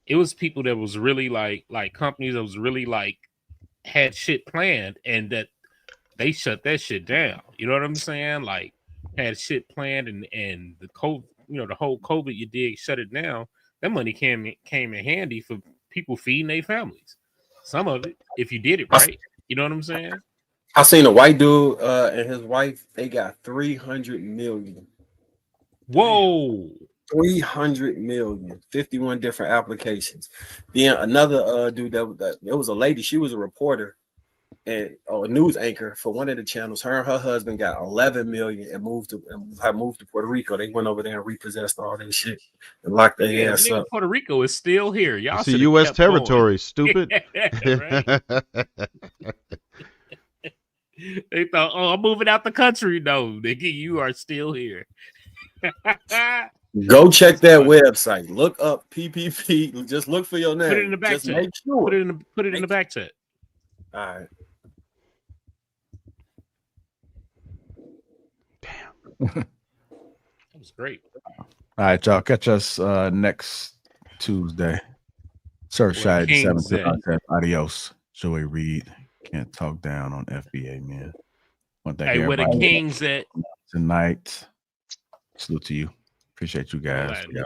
It was people that was really like companies that was really like had shit planned and that they shut that shit down. You know what I'm saying? Like had shit planned and the COVID. You know, the whole COVID you did shut it down. That money came in handy for people feeding their families. Some of it, if you did it right, you know what I'm saying? I seen a white dude and his wife. They got 300 million. Whoa, 300 million, 51 different applications. Then another dude that it was a lady. She was a reporter and a news anchor for one of the channels. Her and her husband got 11 million and moved to Puerto Rico. They went over there and repossessed all that shit and locked their ass up. Puerto Rico is still here. Y'all see U.S. territory, stupid. They thought, oh, I'm moving out the country. No, nigga, you are still here. Go check that website. Look up PPP. Just look for your name. Put it in the back chat. Make sure. Put it in the back chat. All right. That was great. All right, y'all. Catch us next Tuesday. Surfside 7 to 9. Adios. Joey Reid. Can't talk down on FBA, man. Hey, where the Kings at? Tonight. Salute to you. Appreciate you guys. Yeah.